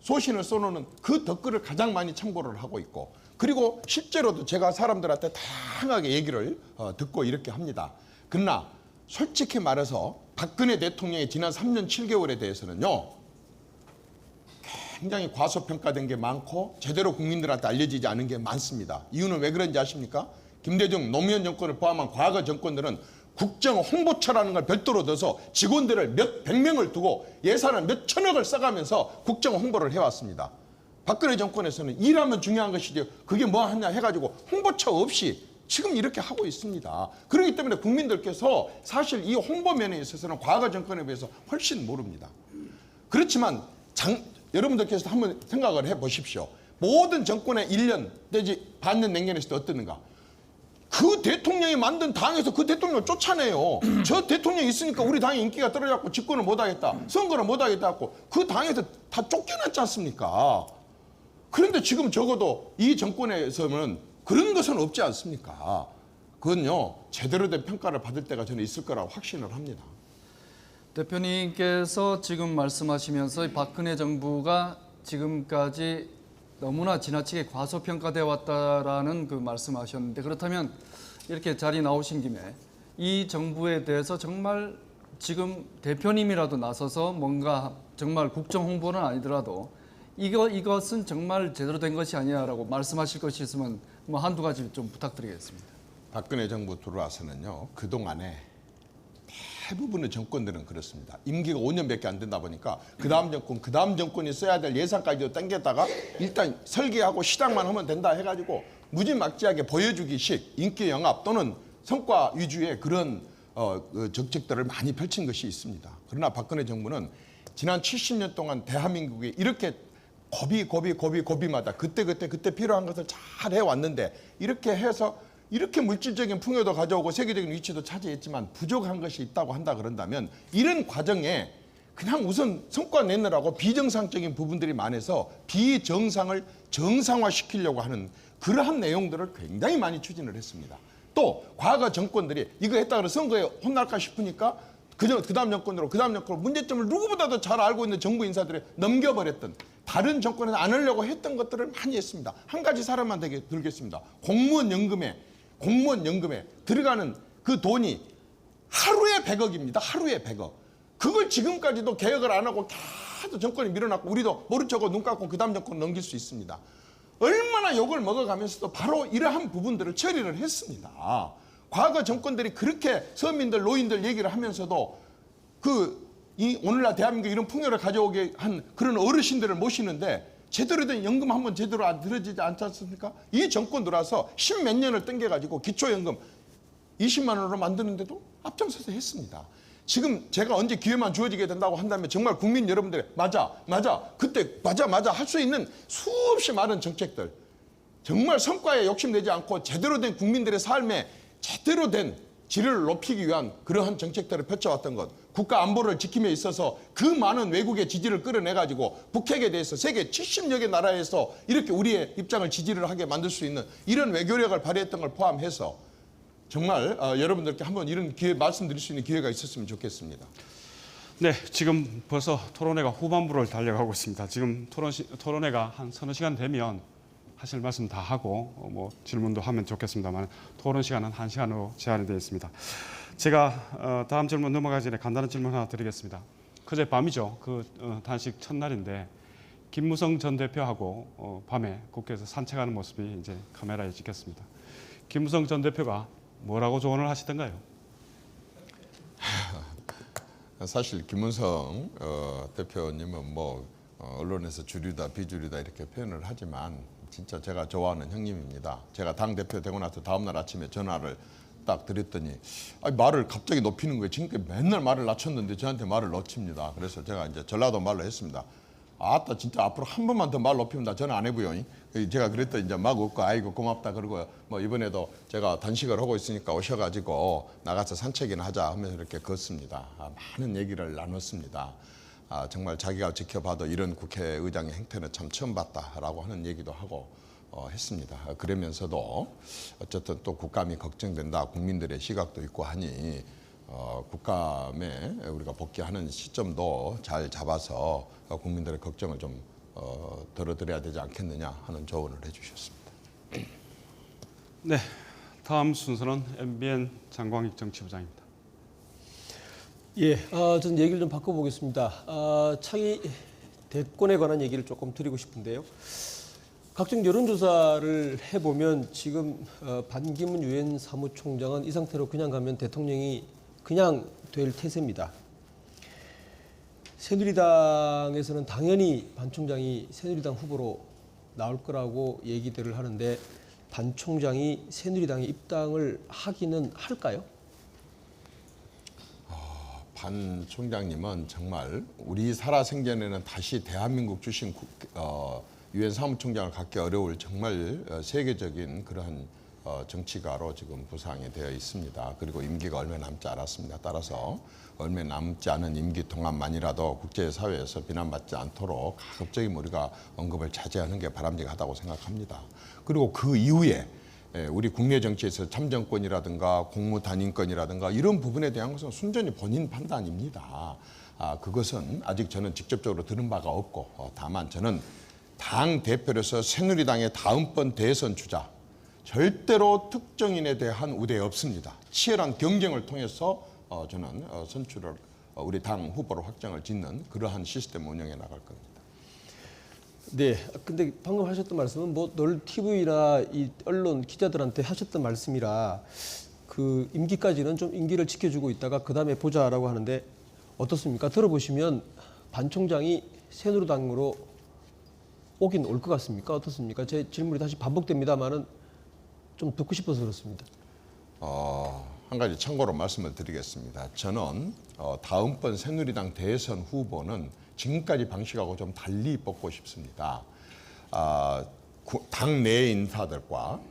소신을 써놓는 그 댓글을 가장 많이 참고를 하고 있고 그리고 실제로도 제가 사람들한테 다양하게 얘기를 듣고 이렇게 합니다. 그러나 솔직히 말해서 박근혜 대통령의 지난 3년 7개월에 대해서는요. 굉장히 과소평가된 게 많고 제대로 국민들한테 알려지지 않은 게 많습니다. 이유는 왜 그런지 아십니까? 김대중 노무현 정권을 포함한 과거 정권들은 국정 홍보처라는 걸 별도로 넣어서 직원들을 몇 백 명을 두고 예산을 몇 천억을 써가면서 국정 홍보를 해왔습니다. 박근혜 정권에서는 일하면 중요한 것이죠. 그게 뭐 하냐 해가지고 홍보처 없이 지금 이렇게 하고 있습니다. 그렇기 때문에 국민들께서 사실 이 홍보 면에 있어서는 과거 정권에 비해서 훨씬 모릅니다. 그렇지만 여러분들께서 한번 생각을 해보십시오. 모든 정권의 1년 내지 반년 냉년했을 때 어떻는가? 그 대통령이 만든 당에서 그 대통령을 쫓아내요. 저 대통령이 있으니까 우리 당의 인기가 떨어졌고 집권을 못하겠다. 선거를 못하겠다 고 그 당에서 다 쫓겨났지 않습니까? 그런데 지금 적어도 이 정권에서는 그런 것은 없지 않습니까? 그건요, 제대로 된 평가를 받을 때가 저는 있을 거라고 확신을 합니다. 대표님께서 지금 말씀하시면서 박근혜 정부가 지금까지 너무나 지나치게 과소평가되어 왔다라는 그 말씀하셨는데, 그렇다면 이렇게 자리 나오신 김에 이 정부에 대해서 정말 지금 대표님이라도 나서서 뭔가 정말 국정 홍보는 아니더라도 이것은 정말 제대로 된 것이 아니냐라고 말씀하실 것이 있으면 뭐 한두 가지 좀 부탁드리겠습니다. 박근혜 정부 들어와서는요, 그동안에 대부분의 정권들은 그렇습니다. 임기가 5년밖에 안 된다 보니까 그 다음 정권이 써야 될 예산까지도 당겼다가 일단 설계하고 시작만 하면 된다 해가지고 무지막지하게 보여주기식 인기 영합 또는 성과 위주의 그런 정책들을 많이 펼친 것이 있습니다. 그러나 박근혜 정부는 지난 70년 동안 대한민국이 이렇게 고비마다 그때 필요한 것을 잘 해왔는데, 이렇게 해서 이렇게 물질적인 풍요도 가져오고 세계적인 위치도 차지했지만 부족한 것이 있다고 한다 그런다면, 이런 과정에 그냥 우선 성과 내느라고 비정상적인 부분들이 많아서 비정상을 정상화시키려고 하는 그러한 내용들을 굉장히 많이 추진을 했습니다. 또 과거 정권들이 이거 했다 그래서 선거에 혼날까 싶으니까 그 다음 정권으로 문제점을 누구보다도 잘 알고 있는 정부 인사들이 넘겨버렸던, 다른 정권에서 안 하려고 했던 것들을 많이 했습니다. 한 가지 사람만 들겠습니다. 공무원 연금에 들어가는 그 돈이 하루에 100억입니다. 하루에 100억. 그걸 지금까지도 개혁을 안 하고 계속 정권이 밀어놨고 우리도 모른 척하고 눈 감고 그 다음 정권 넘길 수 있습니다. 얼마나 욕을 먹어가면서도 바로 이러한 부분들을 처리를 했습니다. 과거 정권들이 그렇게 서민들, 노인들 얘기를 하면서도 오늘날 대한민국 이런 풍요를 가져오게 한 그런 어르신들을 모시는데 제대로 된 연금 한번 제대로 안 들어지지 않지 않습니까? 이 정권 들어와서 10몇 년을 땡겨가지고 기초연금 20만 원으로 만드는데도 앞장서서 했습니다. 지금 제가 언제 기회만 주어지게 된다고 한다면 정말 국민 여러분들의 맞아 할 수 있는 수없이 많은 정책들, 정말 성과에 욕심내지 않고 제대로 된 국민들의 삶에 제대로 된 질을 높이기 위한 그러한 정책들을 펼쳐왔던 것, 국가 안보를 지킴에 있어서 그 많은 외국의 지지를 끌어내가지고 북핵에 대해서 세계 70여 개 나라에서 이렇게 우리의 입장을 지지를 하게 만들 수 있는 이런 외교력을 발휘했던 걸 포함해서 정말 여러분들께 한번 이런 기회 말씀드릴 수 있는 기회가 있었으면 좋겠습니다. 네, 지금 벌써 토론회가 후반부를 달려가고 있습니다. 지금 토론회가 한 서너 시간 되면 하실 말씀 다 하고 뭐 질문도 하면 좋겠습니다만 토론 시간은 1시간으로 제한이 되어 있습니다. 제가 다음 질문 넘어가기 전에 간단한 질문 하나 드리겠습니다. 그제 밤이죠. 단식 첫날인데 김무성 전 대표하고 밤에 국회에서 산책하는 모습이 이제 카메라에 찍혔습니다. 김무성 전 대표가 뭐라고 조언을 하시던가요? 사실 김무성 대표님은 언론에서 주류다 비주류다 이렇게 표현을 하지만 진짜 제가 좋아하는 형님입니다. 제가 당대표 되고 나서 다음날 아침에 전화를 딱 드렸더니 말을 갑자기 높이는 거예요. 지금까지 맨날 말을 낮췄는데 저한테 말을 높입니다. 그래서 제가 이제 전라도 말로 했습니다. 아따 진짜 앞으로 한 번만 더 말 높이면 나 전화 안 해보요. 제가 그랬더니 이제 막 웃고 아이고 고맙다 그러고 이번에도 제가 단식을 하고 있으니까 오셔가지고 나가서 산책이나 하자 하면서 이렇게 걷습니다. 많은 얘기를 나눴습니다. 정말 자기가 지켜봐도 이런 국회의장의 행태는 참 처음 봤다라고 하는 얘기도 하고 했습니다. 그러면서도 어쨌든 또 국감이 걱정된다. 국민들의 시각도 있고 하니 국감에 우리가 복귀하는 시점도 잘 잡아서 국민들의 걱정을 좀 덜어드려야 되지 않겠느냐 하는 조언을 해주셨습니다. 네, 다음 순서는 MBN 장광익 정치부장입니다. 예, 저는 얘기를 좀 바꿔보겠습니다. 차기 대권에 관한 얘기를 조금 드리고 싶은데요. 각종 여론조사를 해보면 지금 반기문 유엔 사무총장은 이 상태로 그냥 가면 대통령이 그냥 될 태세입니다. 새누리당에서는 당연히 반 총장이 새누리당 후보로 나올 거라고 얘기들을 하는데 반 총장이 새누리당에 입당을 하기는 할까요? 반 총장님은 정말 우리 살아생전에는 다시 대한민국 주신 유엔 사무총장을 갖기 어려울 정말 세계적인 그러한 정치가로 지금 부상이 되어 있습니다. 그리고 임기가 얼마 남지 않았습니다. 따라서 얼마 남지 않은 임기 동안만이라도 국제사회에서 비난받지 않도록 가급적이면 우리가 언급을 자제하는 게 바람직하다고 생각합니다. 그리고 그 이후에 우리 국내 정치에서 참정권이라든가 공무단임권이라든가 이런 부분에 대한 것은 순전히 본인 판단입니다. 그것은 아직 저는 직접적으로 들은 바가 없고 다만 저는 당 대표로서 새누리당의 다음번 대선 주자 절대로 특정인에 대한 우대 없습니다. 치열한 경쟁을 통해서 저는 선출을 우리 당 후보로 확정을 짓는 그러한 시스템 운영해 나갈 겁니다. 네, 근데 방금 하셨던 말씀은 뭐 널 TV나 이 언론 기자들한테 하셨던 말씀이라 그 임기까지는 좀 임기를 지켜주고 있다가 그 다음에 보자라고 하는데 어떻습니까? 들어보시면 반 총장이 새누리당으로 오긴 올 것 같습니까? 어떻습니까? 제 질문이 다시 반복됩니다만은 좀 듣고 싶어서 그렇습니다. 한 가지 참고로 말씀을 드리겠습니다. 저는 다음번 새누리당 대선 후보는 지금까지 방식하고 좀 달리 뽑고 싶습니다. 당내 인사들과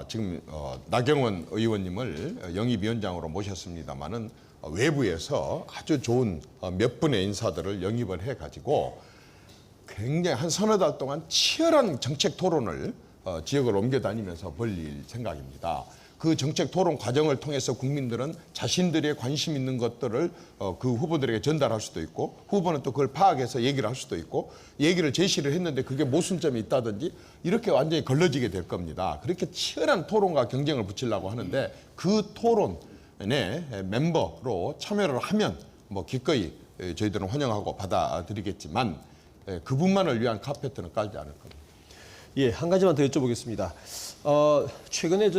지금 나경원 의원님을 영입위원장으로 모셨습니다마는 외부에서 아주 좋은 몇 분의 인사들을 영입을 해가지고 굉장히 한 서너 달 동안 치열한 정책 토론을 지역을 옮겨다니면서 벌릴 생각입니다. 그 정책 토론 과정을 통해서 국민들은 자신들의 관심 있는 것들을 그 후보들에게 전달할 수도 있고 후보는 또 그걸 파악해서 얘기를 할 수도 있고 얘기를 제시를 했는데 그게 모순점이 있다든지 이렇게 완전히 걸러지게 될 겁니다. 그렇게 치열한 토론과 경쟁을 붙이려고 하는데 그 토론에 멤버로 참여를 하면 뭐 기꺼이 저희들은 환영하고 받아들이겠지만 그분만을 위한 카페트는 깔지 않을 겁니다. 예, 한 가지만 더 여쭤보겠습니다. 최근에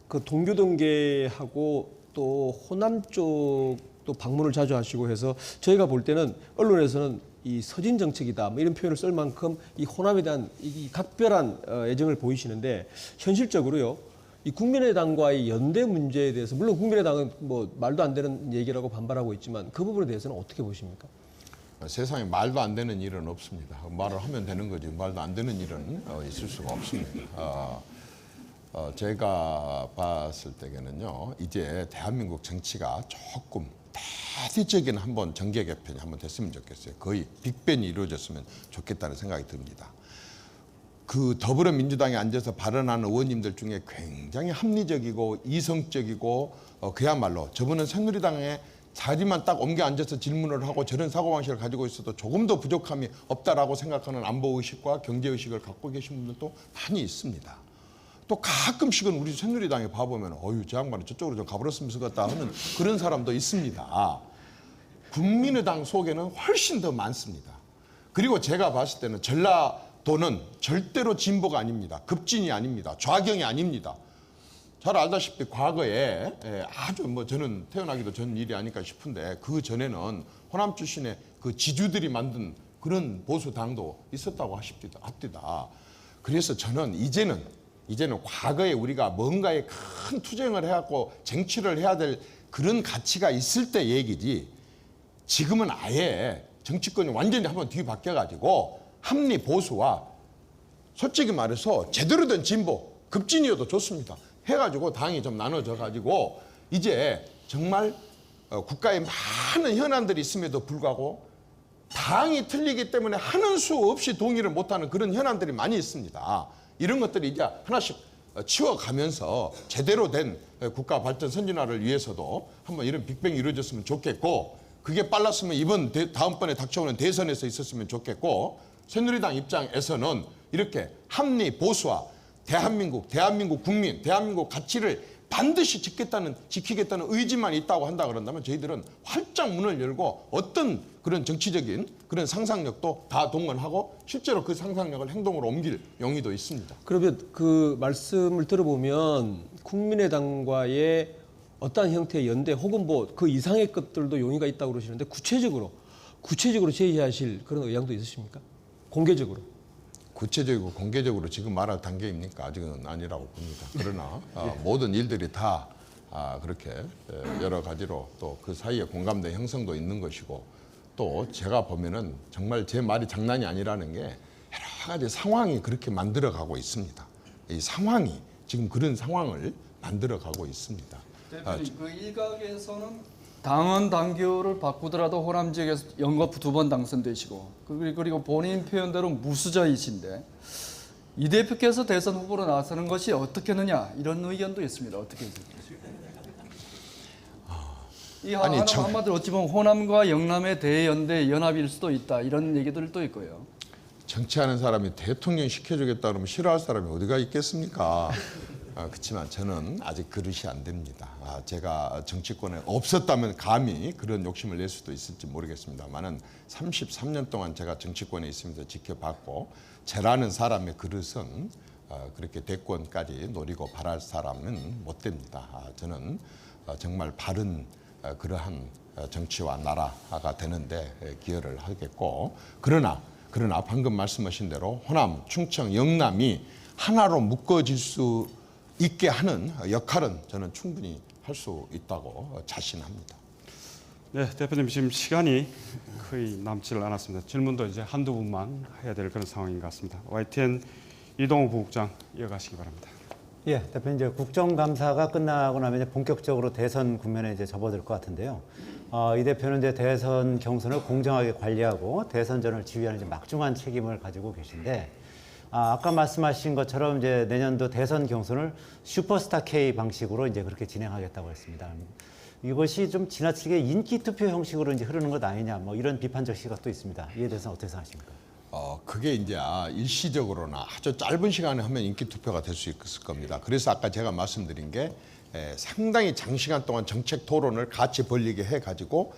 그 동교동계하고 또 호남 쪽도 방문을 자주 하시고 해서 저희가 볼 때는 언론에서는 이 서진 정책이다 뭐 이런 표현을 쓸 만큼 이 호남에 대한 이 각별한 애정을 보이시는데 현실적으로요. 이 국민의당과의 연대 문제에 대해서 물론 국민의당은 뭐 말도 안 되는 얘기라고 반발하고 있지만 그 부분에 대해서는 어떻게 보십니까? 세상에 말도 안 되는 일은 없습니다. 말을 하면 되는 거지 말도 안 되는 일은 있을 수가 없습니다. 제가 봤을 때에는요, 이제 대한민국 정치가 조금 대대적인 한번 정계 개편이 한번 됐으면 좋겠어요. 거의 빅벤이 이루어졌으면 좋겠다는 생각이 듭니다. 그 더불어민주당에 앉아서 발언하는 의원님들 중에 굉장히 합리적이고 이성적이고 그야말로 저분은 새누리당에 자리만 딱 옮겨 앉아서 질문을 하고 저런 사고방식을 가지고 있어도 조금 더 부족함이 없다라고 생각하는 안보의식과 경제의식을 갖고 계신 분들도 많이 있습니다. 또 가끔씩은 우리 새누리당에 봐보면 어휴 저 양반은 저쪽으로 좀 가버렸으면 좋겠다 하는 그런 사람도 있습니다. 국민의당 속에는 훨씬 더 많습니다. 그리고 제가 봤을 때는 전라도는 절대로 진보가 아닙니다. 급진이 아닙니다. 좌경이 아닙니다. 잘 알다시피 과거에 아주 뭐 저는 태어나기도 전 일이 아닐까 싶은데 그 전에는 호남 출신의 그 지주들이 만든 그런 보수당도 있었다고 합디다. 그래서 저는 이제는 과거에 우리가 뭔가에 큰 투쟁을 해갖고 쟁취를 해야 될 그런 가치가 있을 때 얘기지 지금은 아예 정치권이 완전히 한번 뒤바뀌어가지고 합리 보수와 솔직히 말해서 제대로 된 진보 급진이어도 좋습니다. 해가지고 당이 좀 나눠져가지고 이제 정말 국가에 많은 현안들이 있음에도 불구하고 당이 틀리기 때문에 하는 수 없이 동의를 못하는 그런 현안들이 많이 있습니다. 이런 것들이 이제 하나씩 치워가면서 제대로 된 국가 발전 선진화를 위해서도 한번 이런 빅뱅이 이루어졌으면 좋겠고 그게 빨랐으면 다음번에 닥쳐오는 대선에서 있었으면 좋겠고 새누리당 입장에서는 이렇게 합리 보수와 대한민국 국민, 대한민국 가치를 반드시 지키겠다는 의지만 있다고 한다 그런다면 저희들은 활짝 문을 열고 어떤 그런 정치적인 그런 상상력도 다 동원하고 실제로 그 상상력을 행동으로 옮길 용의도 있습니다. 그러면 그 말씀을 들어보면 국민의당과의 어떠한 형태의 연대 혹은 뭐 그 이상의 것들도 용의가 있다고 그러시는데 구체적으로 제시하실 그런 의향도 있으십니까? 공개적으로. 구체적이고 공개적으로 지금 말할 단계입니까? 아직은 아니라고 봅니다. 그러나 모든 일들이 다 그렇게 여러 가지로 또 그 사이에 공감대 형성도 있는 것이고 또 제가 보면은 정말 제 말이 장난이 아니라는 게 여러 가지 상황이 그렇게 만들어가고 있습니다. 이 상황이 지금 그런 상황을 만들어가고 있습니다. 대표님, 그 일각에서는 당원 당규를 바꾸더라도 호남 지역에서 연거푸 2번 당선되시고 그리고 본인 표현대로 무수자이신데 이 대표께서 대선 후보로 나서는 것이 어떻겠느냐 이런 의견도 있습니다. 어떻게 생각하십니까? 이 한마디로 어찌 보면 호남과 영남의 대연대 연합일 수도 있다 이런 얘기들도 있고요. 정치하는 사람이 대통령 시켜주겠다 그러면 싫어할 사람이 어디가 있겠습니까? 그렇지만 저는 아직 그릇이 안 됩니다. 제가 정치권에 없었다면 감히 그런 욕심을 낼 수도 있을지 모르겠습니다만은 33년 동안 제가 정치권에 있으면서 지켜봤고 저라는 사람의 그릇은 그렇게 대권까지 노리고 바랄 사람은 못 됩니다. 저는 정말 바른 그러한 정치와 나라가 되는데 기여를 하겠고 그러나 방금 말씀하신 대로 호남, 충청, 영남이 하나로 묶어질 수 있게 하는 역할은 저는 충분히 할 수 있다고 자신합니다. 네, 대표님 지금 시간이 거의 남지를 않았습니다. 질문도 이제 한두 분만 해야 될 그런 상황인 것 같습니다. YTN 이동호 부국장 이어가시기 바랍니다. 예, 대표님 이제 국정감사가 끝나고 나면 이제 본격적으로 대선 국면에 이제 접어들 것 같은데요. 이 대표는 이제 대선 경선을 공정하게 관리하고 대선전을 지휘하는 이제 막중한 책임을 가지고 계신데, 아까 말씀하신 것처럼 이제 내년도 대선 경선을 슈퍼스타 K 방식으로 이제 그렇게 진행하겠다고 했습니다. 이것이 좀 지나치게 인기 투표 형식으로 이제 흐르는 것 아니냐, 뭐 이런 비판적 시각도 있습니다. 이에 대해서는 어떻게 생각하십니까? 그게 이제 일시적으로나 아주 짧은 시간에 하면 인기 투표가 될 수 있을 겁니다. 그래서 아까 제가 말씀드린 게 상당히 장시간 동안 정책 토론을 같이 벌리게 해가지고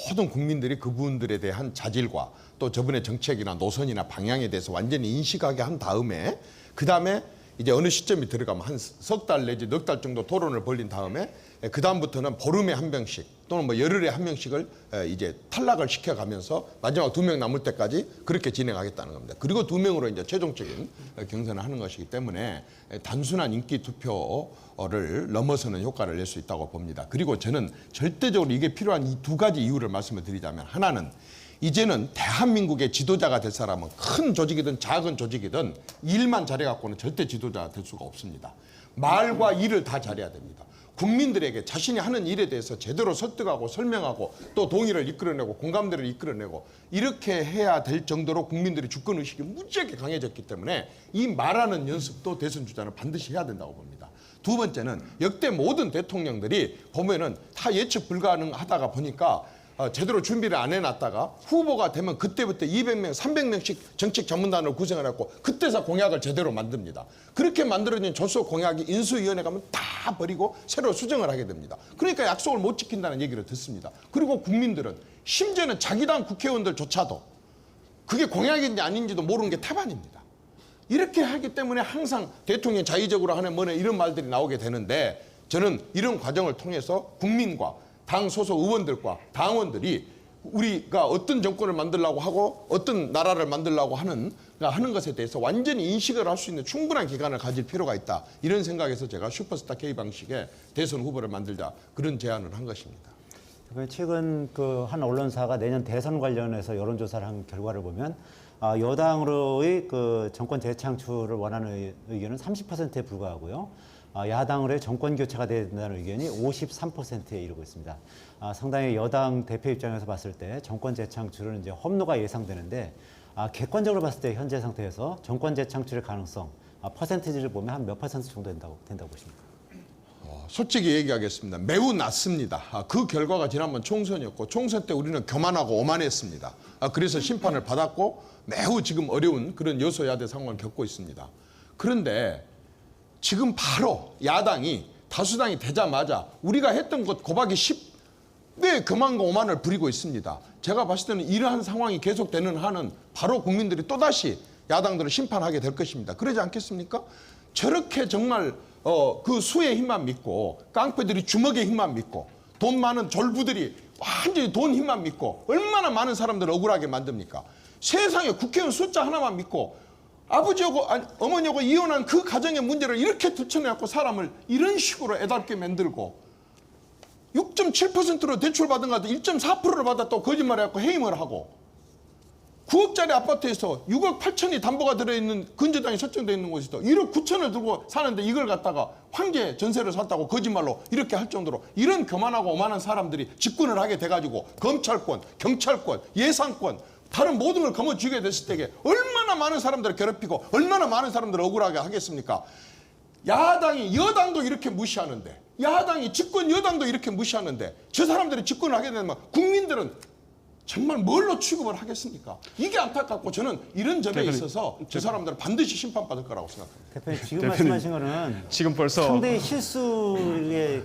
모든 국민들이 그분들에 대한 자질과 또 저분의 정책이나 노선이나 방향에 대해서 완전히 인식하게 한 다음에 그 다음에 이제 어느 시점이 들어가면 한 석 달 내지 넉 달 정도 토론을 벌린 다음에 그 다음부터는 보름에 한 명씩 또는 뭐 열흘에 한 명씩을 이제 탈락을 시켜가면서 마지막 2명 남을 때까지 그렇게 진행하겠다는 겁니다. 그리고 2명으로 이제 최종적인 경선을 하는 것이기 때문에 단순한 인기 투표를 넘어서는 효과를 낼 수 있다고 봅니다. 그리고 저는 절대적으로 이게 필요한 이 2가지 이유를 말씀을 드리자면 하나는 이제는 대한민국의 지도자가 될 사람은 큰 조직이든 작은 조직이든 일만 잘해갖고는 절대 지도자가 될 수가 없습니다. 말과 일을 다 잘해야 됩니다. 국민들에게 자신이 하는 일에 대해서 제대로 설득하고 설명하고 또 동의를 이끌어내고 공감대를 이끌어내고 이렇게 해야 될 정도로 국민들의 주권의식이 무지하게 강해졌기 때문에 이 말하는 연습도 대선 주자는 반드시 해야 된다고 봅니다. 두 번째는 역대 모든 대통령들이 보면은 다 예측 불가능하다가 보니까 제대로 준비를 안 해놨다가 후보가 되면 그때부터 200명, 300명씩 정책 전문단을 구성을 했고 그때서 공약을 제대로 만듭니다. 그렇게 만들어진 조속 공약이 인수위원회 가면 다 버리고 새로 수정을 하게 됩니다. 그러니까 약속을 못 지킨다는 얘기를 듣습니다. 그리고 국민들은 심지어는 자기 당 국회의원들조차도 그게 공약인지 아닌지도 모르는 게 태반입니다. 이렇게 하기 때문에 항상 대통령 자의적으로 하는 뭐네 이런 말들이 나오게 되는데 저는 이런 과정을 통해서 국민과 당 소속 의원들과 당원들이 우리가 어떤 정권을 만들려고 하고 어떤 나라를 만들려고 하는 것에 대해서 완전히 인식을 할 수 있는 충분한 기간을 가질 필요가 있다. 이런 생각에서 제가 슈퍼스타 K 방식의 대선 후보를 만들자 그런 제안을 한 것입니다. 최근 그 한 언론사가 내년 대선 관련해서 여론조사를 한 결과를 보면 여당으로의 그 정권 재창출을 원하는 의견은 30%에 불과하고요. 야당으로의 정권 교체가 돼야 된다는 의견이 53%에 이르고 있습니다. 상당히 여당 대표 입장에서 봤을 때 정권 재창출은 이제 험로가 예상되는데 객관적으로 봤을 때 현재 상태에서 정권 재창출의 가능성 퍼센티지를 보면 한 몇 퍼센트 정도 된다고 보십니까? 솔직히 얘기하겠습니다. 매우 낮습니다. 그 결과가 지난번 총선이었고 총선 때 우리는 교만하고 오만했습니다. 그래서 심판을 받았고 매우 지금 어려운 그런 여소야대 상황을 겪고 있습니다. 그런데 지금 바로 야당이 다수당이 되자마자 우리가 했던 것 곱하기 10배 교만과 오만을 부리고 있습니다. 제가 봤을 때는 이러한 상황이 계속되는 한은 바로 국민들이 또다시 야당들을 심판하게 될 것입니다. 그러지 않겠습니까? 저렇게 정말 그 수의 힘만 믿고 깡패들이 주먹의 힘만 믿고 돈 많은 졸부들이 완전히 돈 힘만 믿고 얼마나 많은 사람들을 억울하게 만듭니까? 세상에 국회의원 숫자 하나만 믿고 아버지하고 어머니하고 이혼한 그 가정의 문제를 이렇게 들춰내갖고 사람을 이런 식으로 애달게 만들고 6.7%로 대출받은 것 같아 1.4%를 받았다고 거짓말해갖고 해임을 하고 9억짜리 아파트에서 6억 8천이 담보가 들어있는 근저당이 설정되어 있는 곳에서 1억 9천을 들고 사는데 이걸 갖다가 환계 전세를 샀다고 거짓말로 이렇게 할 정도로 이런 교만하고 오만한 사람들이 집권을 하게 돼가지고 검찰권, 경찰권, 예산권 다른 모든 걸 거머쥐게 됐을 때에 얼마나 많은 사람들을 괴롭히고 얼마나 많은 사람들을 억울하게 하겠습니까? 야당이 여당도 이렇게 무시하는데 야당이 집권 여당도 이렇게 무시하는데 저 사람들이 집권을 하게 되면 국민들은 정말 뭘로 취급을 하겠습니까? 이게 안타깝고 저는 이런 점에 있어서 저 사람들은 반드시 심판받을 거라고 생각합니다. 대표님 지금 말씀하신 거는 지금 벌써 상대의 실수에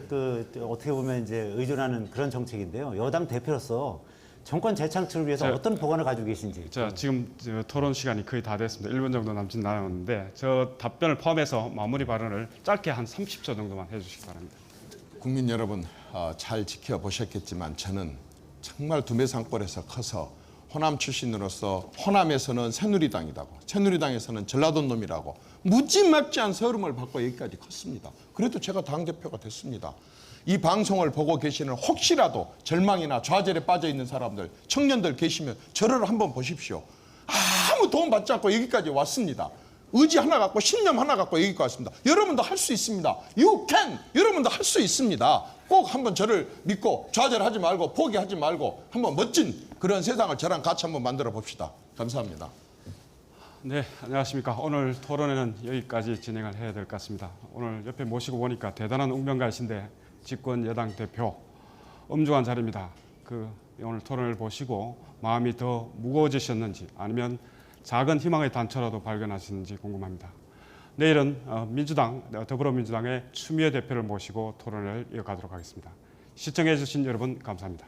어떻게 보면 이제 의존하는 그런 정책인데요. 여당 대표로서 정권 재창출을 위해서 어떤 보관을 가지고 계신지. 자, 지금 토론 시간이 거의 다 됐습니다. 1분 정도 남짓 남았는데 저 답변을 포함해서 마무리 발언을 짧게 한 30초 정도만 해주시기 바랍니다. 국민 여러분 잘 지켜보셨겠지만 저는 정말 두메산골에서 커서 호남 출신으로서 호남에서는 새누리당이라고 새누리당에서는 전라도 놈이라고 무지막지한 서름을 받고 여기까지 컸습니다. 그래도 제가 당대표가 됐습니다. 이 방송을 보고 계시는 혹시라도 절망이나 좌절에 빠져 있는 사람들 청년들 계시면 저를 한번 보십시오. 아무 도움 받지 않고 여기까지 왔습니다. 의지 하나 갖고 신념 하나 갖고 여기까지 왔습니다. 여러분도 할 수 있습니다. You can. 여러분도 할 수 있습니다. 꼭 한번 저를 믿고 좌절하지 말고 포기하지 말고 한번 멋진 그런 세상을 저랑 같이 한번 만들어 봅시다. 감사합니다. 네, 안녕하십니까. 오늘 토론회는 여기까지 진행을 해야 될 것 같습니다. 오늘 옆에 모시고 보니까 대단한 웅변가이신데 집권 여당 대표 엄중한 자리입니다. 오늘 토론을 보시고 마음이 더 무거워지셨는지 아니면 작은 희망의 단초라도 발견하시는지 궁금합니다. 내일은 더불어민주당의 추미애 대표를 모시고 토론을 이어가도록 하겠습니다. 시청해 주신 여러분 감사합니다.